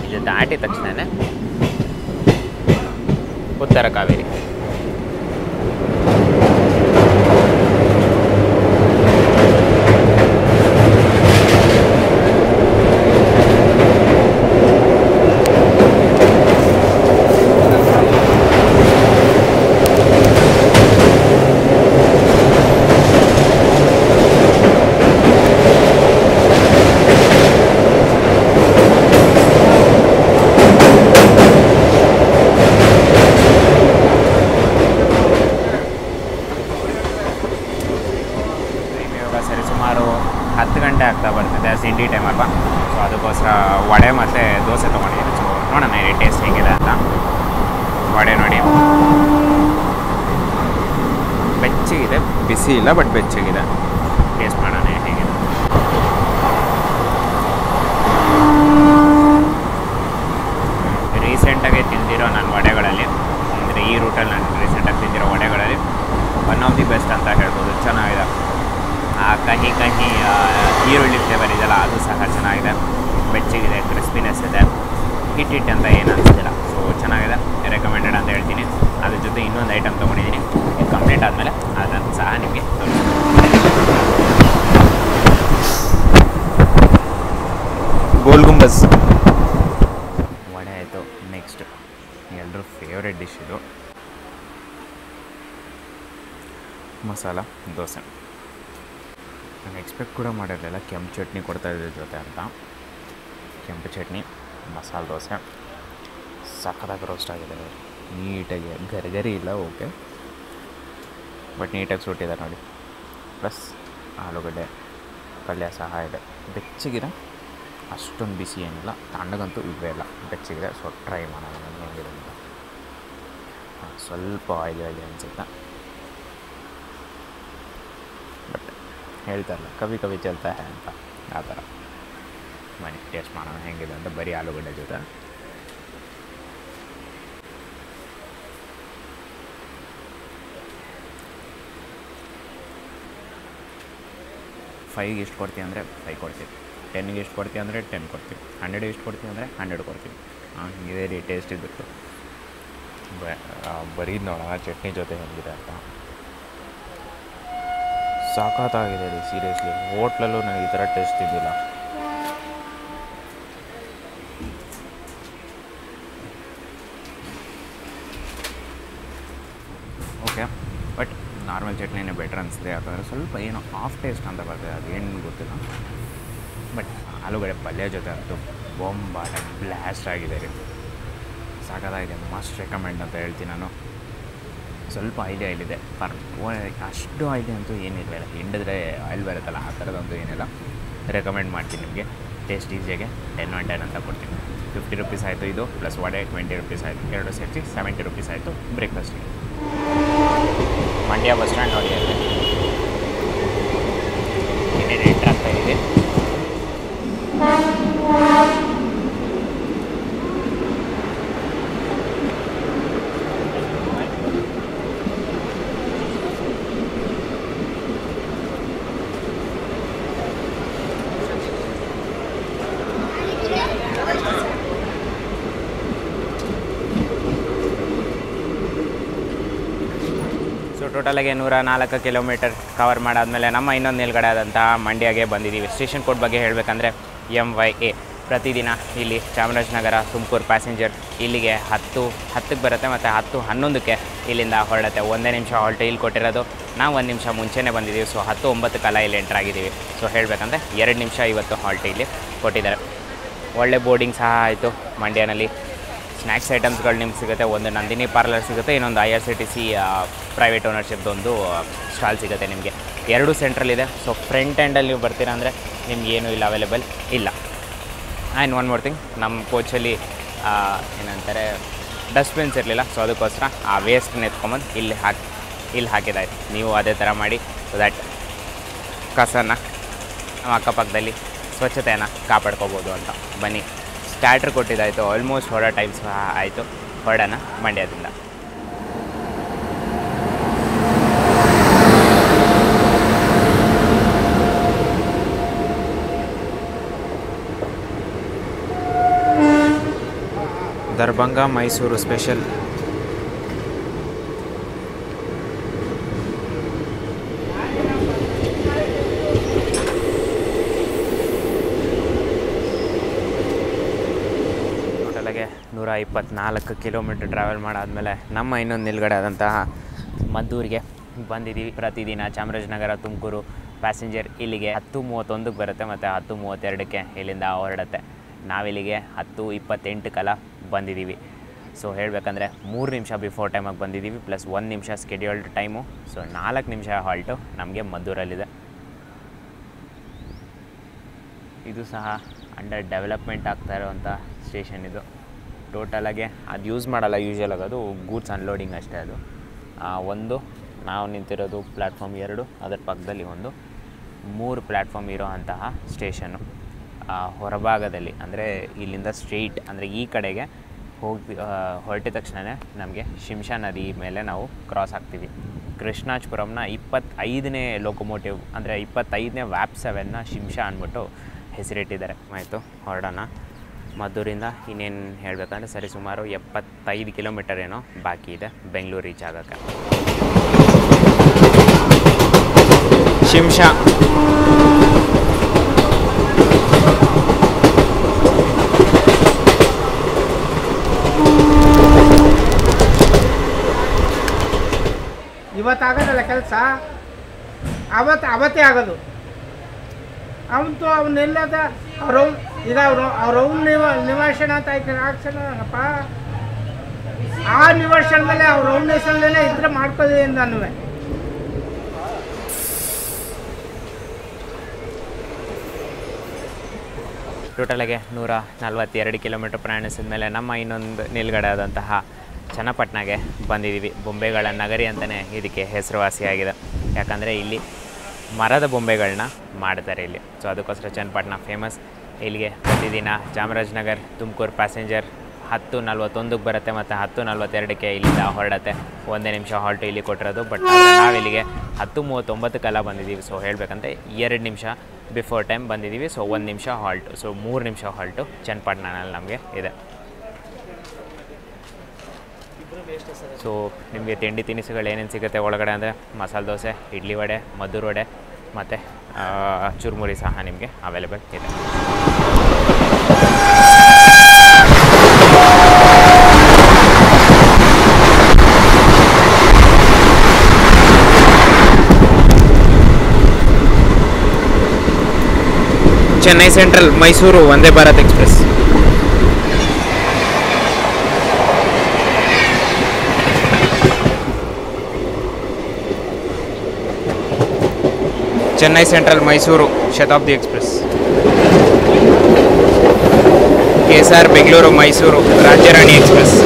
ಇದು ದಾಟಿದ ತಕ್ಷಣವೇ ಉತ್ತರ ಕಾವೇರಿ. 10 ಗಂಟೆ ಆಗ್ತಾ ಬರ್ತಿದೆ, ತಿಂಡಿ ಟೈಮ್ ಅಲ್ವಾ. ಸೊ ಅದಕ್ಕೋಸ್ಕರ ವಡೆ ಮತ್ತು ದೋಸೆ ತೊಗೊಂಡಿದ್ದೀನಿ. ಸೊ ನೋಡೋಣ ಈ ಟೇಸ್ಟ್ ಹೇಗಿದೆ ಅಂತ. ವಡೆ ನೋಡಿ ಬೆಚ್ಚಗಿದೆ, ಬಿಸಿ ಇಲ್ಲ ಬಟ್ ಬೆಚ್ಚಗಿದೆ. ಟೇಸ್ಟ್ ಮಾಡೋಣ ಹೇಗಿದೆ. ರೀಸೆಂಟಾಗಿ ತಿಂದಿರೋ ನನ್ನ ವಡೆಗಳಲ್ಲಿ, ಅಂದರೆ ಈ ರೂಟಲ್ಲಿ ನಾನು ರೀಸೆಂಟಾಗಿ ತಿಂದಿರೋ ವಡೆಗಳಲ್ಲಿ ಒನ್ ಆಫ್ ದಿ ಬೆಸ್ಟ್ ಅಂತ ಹೇಳ್ಬೋದು. ಚೆನ್ನಾಗಿದೆ. ಆ ಕಹಿ ಈರುಳ್ಳಿ ಫ್ಲೇವರ್ ಇದೆಯಲ್ಲ ಅದು ಸಹ ಚೆನ್ನಾಗಿದೆ, ಬೆಚ್ಚಗಿದೆ, ಕ್ರಿಸ್ಪಿನೆಸ್ ಇದೆ, ಹಿಟ್ ಅಂತ ಏನು ಅನಿಸ್ತಿಲ್ಲ. ಸೊ ಚೆನ್ನಾಗಿದೆ, ರೆಕಮೆಂಡೆಡ್ ಅಂತ ಹೇಳ್ತೀನಿ. ಅದ್ರ ಜೊತೆ ಇನ್ನೊಂದು ಐಟಮ್ ತೊಗೊಂಡಿದ್ದೀನಿ. ಇದು ಕಂಪ್ಲೀಟ್ ಆದಮೇಲೆ ಅದನ್ನು ಸಹ ನಿಮಗೆ ಗೋಲ್ ಗುಂಬಸ್ ವಡೆ ಆಯಿತು. ನೆಕ್ಸ್ಟ್ ಎಲ್ಲರೂ ಫೇವ್ರೆಟ್ ಡಿಶ್ ಇದು, ಮಸಾಲ ದೋಸೆ. ನಾನು ಎಕ್ಸ್ಪೆಕ್ಟ್ ಕೂಡ ಮಾಡಿರಲಿಲ್ಲ ಕೆಂಪು ಚಟ್ನಿ ಕೊಡ್ತಾಯಿದ್ದ ಜೊತೆ ಅಂತ. ಕೆಂಪು ಚಟ್ನಿ, ಮಸಾಲೆ ದೋಸೆ ಸಖತ್ತಾಗಿ ರೋಸ್ಟ್ ಆಗಿದೆ. ನೀಟಾಗಿ ಗರಿ ಇಲ್ಲ, ಓಕೆ, ಬಟ್ ನೀಟಾಗಿ ಸುಟ್ಟಿದ್ದಾರೆ ನೋಡಿ. ಪ್ಲಸ್ ಆಲೂಗಡ್ಡೆ ಪಲ್ಯ ಸಹ ಇದೆ. ಬೆಚ್ಚಗಿದೆ, ಅಷ್ಟೊಂದು ಬಿಸಿ ಏನಿಲ್ಲ, ತಣ್ಣಗಂತೂ ಇವೇ ಇಲ್ಲ, ಬೆಚ್ಚಗಿದೆ. ಸೊ ಟ್ರೈ ಮಾಡೋಣ ಹೇಗಿದೆ ಅಂತ. ಸ್ವಲ್ಪ ಆಯಿಲಿ ಅನಿಸುತ್ತೆ, ಬಟ್ ಹೇಳ್ತಾರಲ್ಲ ಕವಿ ಚಲ್ತಾ ಹೇ ಅಂತ, ಆ ಥರ. ಬನ್ನಿ ಟೇಸ್ಟ್ ಮಾಡೋಣ ಹೇಗಿದೆ ಅಂತ. ಬರೀ ಆಲೂಗಡ್ಡೆ ಜೊತೆ ಫೈವ್ಗೆ ಎಷ್ಟು ಕೊಡ್ತೀವಿ ಅಂದರೆ 5 ಕೊಡ್ತೀವಿ, 10ಗೆ ಎಷ್ಟು ಕೊಡ್ತೀವಿ ಅಂದರೆ 10 ಕೊಡ್ತೀವಿ, 100ಗೆ ಎಷ್ಟು ಕೊಡ್ತೀವಿ ಅಂದರೆ 100 ಕೊಡ್ತೀವಿ. ಇದೇ ರೀ ಟೇಸ್ಟ್ ಇದ್ಬಿಟ್ಟು ಬರೀದು ನೋಡೋಣ ಚಟ್ನಿ ಜೊತೆ ಹೇಗಿದೆ ಅಂತ. ಸಾಕಾಗಿದೆ ರೀ, ಸೀರಿಯಸ್ಲಿ. ಹೋಟ್ಲಲ್ಲೂ ನನಗೆ ಈ ಥರ ಟೇಸ್ಟ್ ಇದ್ದಿಲ್ಲ. ಓಕೆ, ಬಟ್ ನಾರ್ಮಲ್ ಚಟ್ನಿನೇ ಬೆಟ್ರ್ ಅನಿಸಿದೆ. ಯಾಕಂದರೆ ಸ್ವಲ್ಪ ಏನೋ ಆಫ್ ಟೇಸ್ಟ್ ಅಂತ ಬರ್ತದೆ, ಅದೇನು ಗೊತ್ತಿಲ್ಲ. ಬಟ್ ಆಲೂಗಡ್ಡೆ ಪಲ್ಯ ಜೊತೆ ಅಂತೂ ಬೊಂಬಾಟ ಬ್ಲಾಸ್ಟ್ ಆಗಿದೆ ರೀ, ಸಾಕಾಗಿದೆ. ಮಸ್ಟ್ ರೆಕಮೆಂಡ್ ಅಂತ ಹೇಳ್ತೀನಿ ನಾನು. ಸ್ವಲ್ಪ ಆಯಿಲಿದೆ, ಅಷ್ಟು ಆಯಿಲಿ ಅಂತೂ ಏನಿರಲಿಲ್ಲ. ಹಿಂಡಿದ್ರೆ ಆಯಿಲ್ ಬರುತ್ತಲ್ಲ, ಆ ಥರದಂತೂ ಏನಿಲ್ಲ. ರೆಕಮೆಂಡ್ ಮಾಡ್ತೀನಿ ನಿಮಗೆ. ಟೇಸ್ಟ್ ಈಸಿಯಾಗೆ 10 on 10 ಅಂತ ಕೊಡ್ತೀನಿ. 50 rupees ಆಯಿತು ಇದು, ಪ್ಲಸ್ ವಡೆ 20 rupees ಆಯಿತು, ಎರಡು ಸೇರಿಸಿ 70 rupees ಆಯಿತು ಬ್ರೇಕ್ಫಾಸ್ಟಿಗೆ. ಮಂಡ್ಯ ಬಸ್ ಸ್ಟ್ಯಾಂಡ್ ನೋಡಿ, ಅಲ್ಲಿ ಇನ್ನೇನು ಎಂಟ್ರ್ ಆಗ್ತಾಯಿದೆ. ಟೋಟಲಾಗಿ 104 ಕಿಲೋಮೀಟರ್ ಕವರ್ ಮಾಡಾದಮೇಲೆ ನಮ್ಮ ಇನ್ನೊಂದು ನಿಲ್ಗಡೆ ಆದಂತಹ ಮಂಡ್ಯಗೆ ಬಂದಿದ್ದೀವಿ. ಸ್ಟೇಷನ್ ಕೋಡ್ ಬಗ್ಗೆ ಹೇಳಬೇಕಂದ್ರೆ MYA. ಪ್ರತಿದಿನ ಇಲ್ಲಿ ಚಾಮರಾಜನಗರ ತುಮಕೂರು ಪ್ಯಾಸೆಂಜರ್ ಇಲ್ಲಿಗೆ 10ಕ್ಕೆ ಬರುತ್ತೆ ಮತ್ತು 10:11ಕ್ಕೆ ಇಲ್ಲಿಂದ ಹೊರಡುತ್ತೆ. 1 ನಿಮಿಷ ಹಾಲ್ಟ್ ಇಲ್ಲಿ ಕೊಟ್ಟಿರೋದು. ನಾವು 1 ನಿಮಿಷ ಮುಂಚೆನೇ ಬಂದಿದ್ದೀವಿ. ಸೊ 10:09 ಇಲ್ಲಿ ಎಂಟ್ರ್ ಆಗಿದ್ದೀವಿ. ಸೊ ಹೇಳಬೇಕಂದ್ರೆ 2 ನಿಮಿಷ ಇವತ್ತು ಹಾಲ್ಟ್ ಇಲ್ಲಿ ಕೊಟ್ಟಿದ್ದಾರೆ. ಒಳ್ಳೆ ಬೋರ್ಡಿಂಗ್ ಸಹ ಆಯಿತು. ಮಂಡ್ಯನಲ್ಲಿ ಸ್ನ್ಯಾಕ್ಸ್ ಐಟಮ್ಸ್ಗಳು ನಿಮ್ಗೆ ಸಿಗುತ್ತೆ. ಒಂದು ನಂದಿನಿ ಪಾರ್ಲರ್ ಸಿಗುತ್ತೆ, ಇನ್ನೊಂದು IRCTC ಪ್ರೈವೇಟ್ ಓನರ್ಶಿಪ್ದೊಂದು ಸ್ಟಾಲ್ ಸಿಗುತ್ತೆ ನಿಮಗೆ. 2 ಸೆಂಟ್ರಲ್ಲಿದೆ. ಸೊ ಫ್ರಂಟ್ ಎಂಡಲ್ಲಿ ನೀವು ಬರ್ತೀರಾ ಅಂದರೆ ನಿಮ್ಗೆ ಏನೂ ಇಲ್ಲ, ಅವೈಲೇಬಲ್ ಇಲ್ಲ. ಆ್ಯಂಡ್ ಒನ್ ಮೋರ್ ಥಿಂಗ್, ನಮ್ಮ ಕೋಚಲ್ಲಿ ಏನಂತಾರೆ ಡಸ್ಟ್ಬಿನ್ಸ್ ಇರಲಿಲ್ಲ. ಸೊ ಅದಕ್ಕೋಸ್ಕರ ಆ ವೇಸ್ಟ್ನ ಎತ್ಕೊಂಬಂದು ಇಲ್ಲಿ ಹಾಕಿದಾಯ್ತು. ನೀವು ಅದೇ ಥರ ಮಾಡಿ, ಸೊ ದ್ಯಾಟ್ ಕಸನ ನಮ್ಮ ಅಕ್ಕಪಕ್ಕದಲ್ಲಿ ಸ್ವಚ್ಛತೆಯನ್ನು ಕಾಪಾಡ್ಕೋಬೋದು ಅಂತ. ಬನ್ನಿ, ಸ್ಟಾರ್ಟ್ರ್ ಕೊಟ್ಟಿದ್ದಾಯಿತು. ಆಲ್ಮೋಸ್ಟ್ ಹೊರಡೋ ಟೈಮ್ ಸಹ ಆಯಿತು. ಹೊರಡೋಣ ಮಂಡ್ಯದಿಂದ. ದರ್ಭಂಗ ಮೈಸೂರು ಸ್ಪೆಷಲ್. ಟೋಟಲಾಗೆ 124 ಕಿಲೋಮೀಟರ್ ಟ್ರಾವೆಲ್ ಮಾಡಾದಮೇಲೆ ನಮ್ಮ ಇನ್ನೊಂದು ನಿಲ್ಗಡೆ ಆದಂತಹ ಮದ್ದೂರಿಗೆ ಬಂದಿದ್ದೀವಿ. ಪ್ರತಿದಿನ ಚಾಮರಾಜನಗರ ತುಮಕೂರು ಪ್ಯಾಸೆಂಜರ್ ಇಲ್ಲಿಗೆ 10:31ಕ್ಕೆ ಬರುತ್ತೆ ಮತ್ತು 10:32ಕ್ಕೆ ಇಲ್ಲಿಂದ ಹೊರಡುತ್ತೆ. ನಾವಿಲ್ಲಿಗೆ 10:28 ಬಂದಿದ್ದೀವಿ. ಸೊ ಹೇಳಬೇಕಂದ್ರೆ 3 ನಿಮಿಷ ಬಿಫೋರ್ ಟೈಮಾಗಿ ಬಂದಿದ್ದೀವಿ, ಪ್ಲಸ್ 1 ನಿಮಿಷ ಸ್ಕೆಡ್ಯೂಲ್ಡ್ ಟೈಮು. ಸೊ 4 ನಿಮಿಷ ಹಾಲ್ಟು ನಮಗೆ ಮದ್ದೂರಲ್ಲಿದೆ. ಇದು ಸಹ ಅಂಡರ್ ಡೆವಲಪ್ಮೆಂಟ್ ಆಗ್ತಾ ಇರೋವಂಥ ಸ್ಟೇಷನ್ ಇದು. ಟೋಟಲಾಗೆ ಅದು ಯೂಸ್ ಮಾಡಲ್ಲ ಯೂಶ್ವಲಾಗಿ, ಅದು ಗೂಡ್ಸ್ ಅನ್ಲೋಡಿಂಗ್ ಅಷ್ಟೇ. ಅದು ಒಂದು ನಾವು ನಿಂತಿರೋದು ಪ್ಲ್ಯಾಟ್ಫಾರ್ಮ್ 2, ಅದರ ಪಕ್ಕದಲ್ಲಿ ಒಂದು 3 ಪ್ಲ್ಯಾಟ್ಫಾರ್ಮ್ ಇರೋ ಅಂತಹ ಸ್ಟೇಷನ್ನು. ಹೊರಭಾಗದಲ್ಲಿ ಅಂದರೆ ಇಲ್ಲಿಂದ ಸ್ಟ್ರೈಟ್ ಅಂದರೆ ಈ ಕಡೆಗೆ ಹೊರಟಿದ ತಕ್ಷಣವೇ ನಮಗೆ ಶಿಂಷಾ ನದಿ ಮೇಲೆ ನಾವು ಕ್ರಾಸ್ ಆಗ್ತೀವಿ. ಕೃಷ್ಣಾಜಪುರಂನ 25ನೇ ಲೋಕೋಮೋಟಿವ್ ಅಂದರೆ 25ನೇ ವ್ಯಾಪ್ 7ನ ಶಿಂಷಾ ಅಂದ್ಬಿಟ್ಟು ಹೆಸರಿಟ್ಟಿದ್ದಾರೆ. ಆಯಿತು, ಹೊರಡೋಣ. ಮದ್ದೂರಿಂದ ಇನ್ನೇನು ಹೇಳಬೇಕಂದ್ರೆ ಸರಿ ಸುಮಾರು 75 ಕಿಲೋಮೀಟರ್ ಏನೋ ಬಾಕಿ ಇದೆ ಬೆಂಗಳೂರು ರೀಚ್ ಆಗೋಕ್ಕೆ. ಶಿಂಷಾ ಇವತ್ತಾಗೋದಲ್ಲ ಕೆಲಸ, ಅವತ್ತೇ ಆಗೋದು. ಅವತ್ತು ಅವನ್ನೆಲ್ಲದ ಈಗ ಅವ್ರವ್ನ ನಿವಾಸನ ಅಂತ ಹಾಕ್ಸೋಣಪ್ಪ. ಆ ನಿವಾಸನಲ್ಲೇ ಅವ್ರವ್ನ ಹೆಸರಲ್ಲೇ ಇದ್ರೆ ಮಾಡ್ಕೋದೇ ನಾನು. ಟೋಟಲಾಗೆ 142 ಕಿಲೋಮೀಟರ್ ಪ್ರಯಾಣಿಸಿದ ಮೇಲೆ ನಮ್ಮ ಇನ್ನೊಂದು ನಿಲ್ಗಡೆ ಆದಂತಹ ಚನ್ನಪಟ್ಟಣಗೆ ಬಂದಿದ್ದೀವಿ. ಬೊಂಬೆಗಳ ನಗರಿ ಅಂತಲೇ ಇದಕ್ಕೆ ಹೆಸರುವಾಸಿಯಾಗಿದೆ. ಯಾಕಂದರೆ ಇಲ್ಲಿ ಮರದ ಬೊಂಬೆಗಳನ್ನ ಮಾಡ್ತಾರೆ ಇಲ್ಲಿ. ಸೊ ಅದಕ್ಕೋಸ್ಕರ ಚನ್ನಪಟ್ಟಣ ಫೇಮಸ್. ಇಲ್ಲಿಗೆ ಪ್ರತಿದಿನ ಚಾಮರಾಜನಗರ ತುಮಕೂರು ಪ್ಯಾಸೆಂಜರ್ 10:41 ಬರುತ್ತೆ ಮತ್ತು 10:42 ಇಲ್ಲಿಂದ ಹೊರಡತ್ತೆ. 1 ನಿಮಿಷ ಹಾಲ್ಟು ಇಲ್ಲಿ ಕೊಟ್ಟಿರೋದು. ಬಟ್ ನಾವಿಲ್ಲಿಗೆ 10:39 ಬಂದಿದ್ದೀವಿ. ಸೊ ಹೇಳಬೇಕಂದ್ರೆ 2 ನಿಮಿಷ ಬಿಫೋರ್ ಟೈಮ್ ಬಂದಿದ್ದೀವಿ. ಸೊ 1 ನಿಮಿಷ ಹಾಲ್ಟು, ಸೊ 3 ನಿಮಿಷ ಹಾಲ್ಟು ಚನ್ನಪಟ್ಟಣನಲ್ಲಿ ನಮಗೆ ಇದೆ. ಸೊ ನಿಮಗೆ ತಿಂಡಿ ತಿನಿಸುಗಳು ಏನೇನು ಸಿಗುತ್ತೆ ಒಳಗಡೆ ಅಂದರೆ ಮಸಾಲೆ ದೋಸೆ, ಇಡ್ಲಿ ವಡೆ, ಮದ್ದೂರು ವಡೆ ಮತ್ತು ಚುರುಮುರಿ ಸಹ ನಿಮಗೆ ಅವೈಲೇಬಲ್ ಇದೆ. Chennai central Mysuru Vande Bharat express. Chennai central Mysuru Shatabdi express. KSR Bengaluru Mysuru Rajyarani express.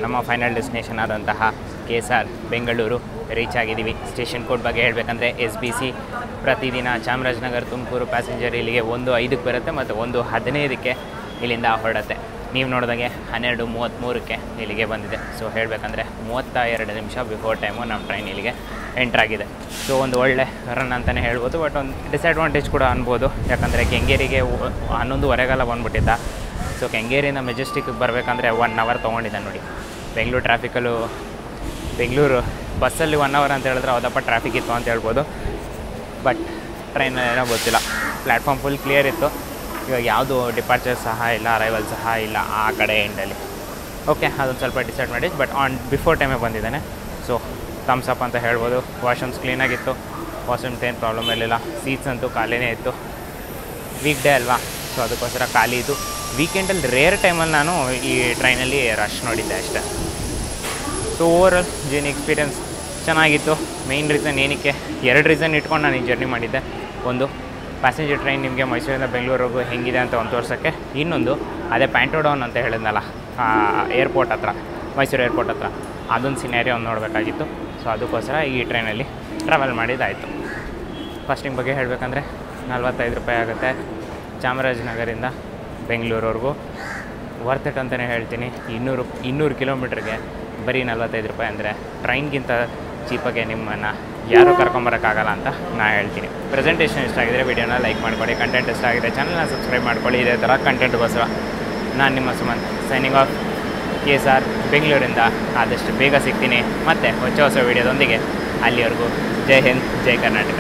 ನಮ್ಮ ಫೈನಲ್ ಡೆಸ್ಟಿನೇಷನ್ ಆದಂತಹ KSR ಬೆಂಗಳೂರು ರೀಚ್ ಆಗಿದ್ದೀವಿ. ಸ್ಟೇಷನ್ ಕೋಡ್ ಬಗ್ಗೆ ಹೇಳಬೇಕಂದ್ರೆ SBC ಪ್ರತಿದಿನ ಚಾಮರಾಜನಗರ ತುಮಕೂರು ಪ್ಯಾಸೆಂಜರ್ ಇಲ್ಲಿಗೆ 1:05 ಬರುತ್ತೆ ಮತ್ತು 1:15 ಇಲ್ಲಿಂದ ಹೊರಡುತ್ತೆ. ನೀವು ನೋಡಿದಂಗೆ 12:33 ಇಲ್ಲಿಗೆ ಬಂದಿದೆ. ಸೊ ಹೇಳಬೇಕಂದ್ರೆ 32 ನಿಮಿಷ ಬಿಫೋರ್ ಟೈಮು ನಮ್ಮ ಟ್ರೈನ್ ಇಲ್ಲಿಗೆ ಎಂಟ್ರಾಗಿದೆ. ಸೊ ಒಂದು ಒಳ್ಳೆ ರನ್ ಅಂತಲೇ ಹೇಳ್ಬೋದು. ಬಟ್ ಒಂದು ಡಿಸ್ಅಡ್ವಾಂಟೇಜ್ ಕೂಡ ಅನ್ಬೋದು. ಯಾಕಂದರೆ ಕೆಂಗೇರಿಗೆ 11:15 ಬಂದುಬಿಟ್ಟಿದ್ದ. ಸೊ ಕೆಂಗೇರಿಯಿಂದ ಮೆಜೆಸ್ಟಿಕ್ಗೆ ಬರಬೇಕಂದ್ರೆ 1 ಅವರ್ ತೊಗೊಂಡಿದ್ದೆ ನೋಡಿ. ಬೆಂಗಳೂರು ಟ್ರಾಫಿಕಲ್ಲೂ ಬೆಂಗಳೂರು ಬಸ್ಸಲ್ಲಿ 1 ಅವರ್ ಅಂತ ಹೇಳಿದ್ರೆ ಹೌದಪ್ಪ ಟ್ರಾಫಿಕ್ ಇತ್ತು ಅಂತ ಹೇಳ್ಬೋದು. ಬಟ್ ಟ್ರೈನಲ್ಲಿ ಏನೋ ಗೊತ್ತಿಲ್ಲ, ಪ್ಲ್ಯಾಟ್ಫಾರ್ಮ್ ಫುಲ್ ಕ್ಲಿಯರ್ ಇತ್ತು. ಇವಾಗ ಯಾವುದು ಡಿಪಾರ್ಚರ್ ಸಹ ಇಲ್ಲ, ಅರೈವಲ್ ಸಹ ಇಲ್ಲ ಆ ಕಡೆ ಎಂಡಲ್ಲಿ. ಓಕೆ, ಅದೊಂದು ಸ್ವಲ್ಪ ಡಿಸ್ಅಡ್ವಾಂಟೇಜ್. ಬಟ್ ಬಿಫೋರ್ ಟೈಮೇ ಬಂದಿದ್ದಾನೆ. ಸೊ ಥಮ್ಸ್ ಅಪ್ ಅಂತ ಹೇಳ್ಬೋದು. ವಾಶ್ರೂಮ್ಸ್ ಕ್ಲೀನಾಗಿತ್ತು, ವಾಶ್ರೂಮ್ಸ್ ಏನು ಪ್ರಾಬ್ಲಮ್ ಇರಲಿಲ್ಲ. ಸೀಟ್ಸ್ ಅಂತೂ ಖಾಲಿನೇ ಇತ್ತು. ವೀಕ್ ಡೇ ಅಲ್ವಾ, ಸೊ ಅದಕ್ಕೋಸ್ಕರ ಖಾಲಿ ಇತ್ತು. ವೀಕೆಂಡಲ್ಲಿ ರೇರ್ ಟೈಮಲ್ಲಿ ನಾನು ಈ ಟ್ರೈನಲ್ಲಿ ರಶ್ ನೋಡಿದ್ದೆ ಅಷ್ಟೇ. ಸೊ ಓವರಾಲ್ ಜರ್ನಿ ಎಕ್ಸ್ಪೀರಿಯನ್ಸ್ ಚೆನ್ನಾಗಿತ್ತು. ಮೇಯ್ನ್ ರೀಸನ್ ಏನಕ್ಕೆ 2 ರೀಸನ್ ಇಟ್ಕೊಂಡು ನಾನು ಈ ಜರ್ನಿ ಮಾಡಿದ್ದೆ. ಒಂದು, ಪ್ಯಾಸೆಂಜರ್ ಟ್ರೈನ್ ನಿಮಗೆ ಮೈಸೂರಿಂದ ಬೆಂಗಳೂರಿಗೂ ಹೆಂಗಿದೆ ಅಂತ ಒಂದು ತೋರ್ಸೋಕ್ಕೆ. ಇನ್ನೊಂದು, ಅದೇ ಪ್ಯಾಂಟೋಡೌನ್ ಅಂತ ಹೇಳಿದ್ನಲ್ಲ ಏರ್ಪೋರ್ಟ್ ಹತ್ರ, ಮೈಸೂರು ಏರ್ಪೋರ್ಟ್ ಹತ್ರ, ಅದೊಂದು ಸಿನಾರಿಯೋ ಒಂದು ನೋಡಬೇಕಾಗಿತ್ತು. ಸೊ ಅದಕ್ಕೋಸ್ಕರ ಈ ಟ್ರೈನಲ್ಲಿ ಟ್ರಾವೆಲ್ ಮಾಡಿದ್ದಾಯಿತು. ಫಸ್ಟಿಂಗ್ ಬಗ್ಗೆ ಹೇಳಬೇಕಂದ್ರೆ 45 ರೂಪಾಯಿ ಆಗುತ್ತೆ ಚಾಮರಾಜನಗರಿಂದ ಬೆಂಗಳೂರವರೆಗೂ. ವರ್ತ್ ಇಟ್ ಅಂತಲೇ ಹೇಳ್ತೀನಿ. 200 ಕಿಲೋಮೀಟ್ರಿಗೆ ಬರೀ 45 ರೂಪಾಯಿ ಅಂದರೆ ಟ್ರೈನ್ಗಿಂತ ಚೀಪಾಗೆ ನಿಮ್ಮನ್ನು ಯಾರೂ ಕರ್ಕೊಂಬರೋಕ್ಕಾಗಲ್ಲ ಅಂತ ನಾನು ಹೇಳ್ತೀನಿ. ಪ್ರೆಸೆಂಟೇಷನ್ ಇಷ್ಟ ಆಗಿದ್ರೆ ವಿಡಿಯೋನ ಲೈಕ್ ಮಾಡ್ಕೊಳ್ಳಿ, ಕಂಟೆಂಟ್ ಇಷ್ಟ ಆಗಿದೆ ಚಾನಲ್ನ ಸಬ್ಸ್ಕ್ರೈಬ್ ಮಾಡ್ಕೊಳ್ಳಿ. ಇದೇ ಥರ ಕಂಟೆಂಟ್ಗೋಸ್ಕರ ನಾನು ನಿಮ್ಮ ಸುಮಂತ್ ಸೈನಿಂಗ್ ಆಫ್, KSR ಬೆಂಗಳೂರಿಂದ. ಆದಷ್ಟು ಬೇಗ ಸಿಗ್ತೀನಿ ಮತ್ತೆ ಹೊಸ ವಿಡಿಯೋದೊಂದಿಗೆ. ಅಲ್ಲಿವರೆಗೂ ಜೈ ಹಿಂದ್, ಜೈ ಕರ್ನಾಟಕ.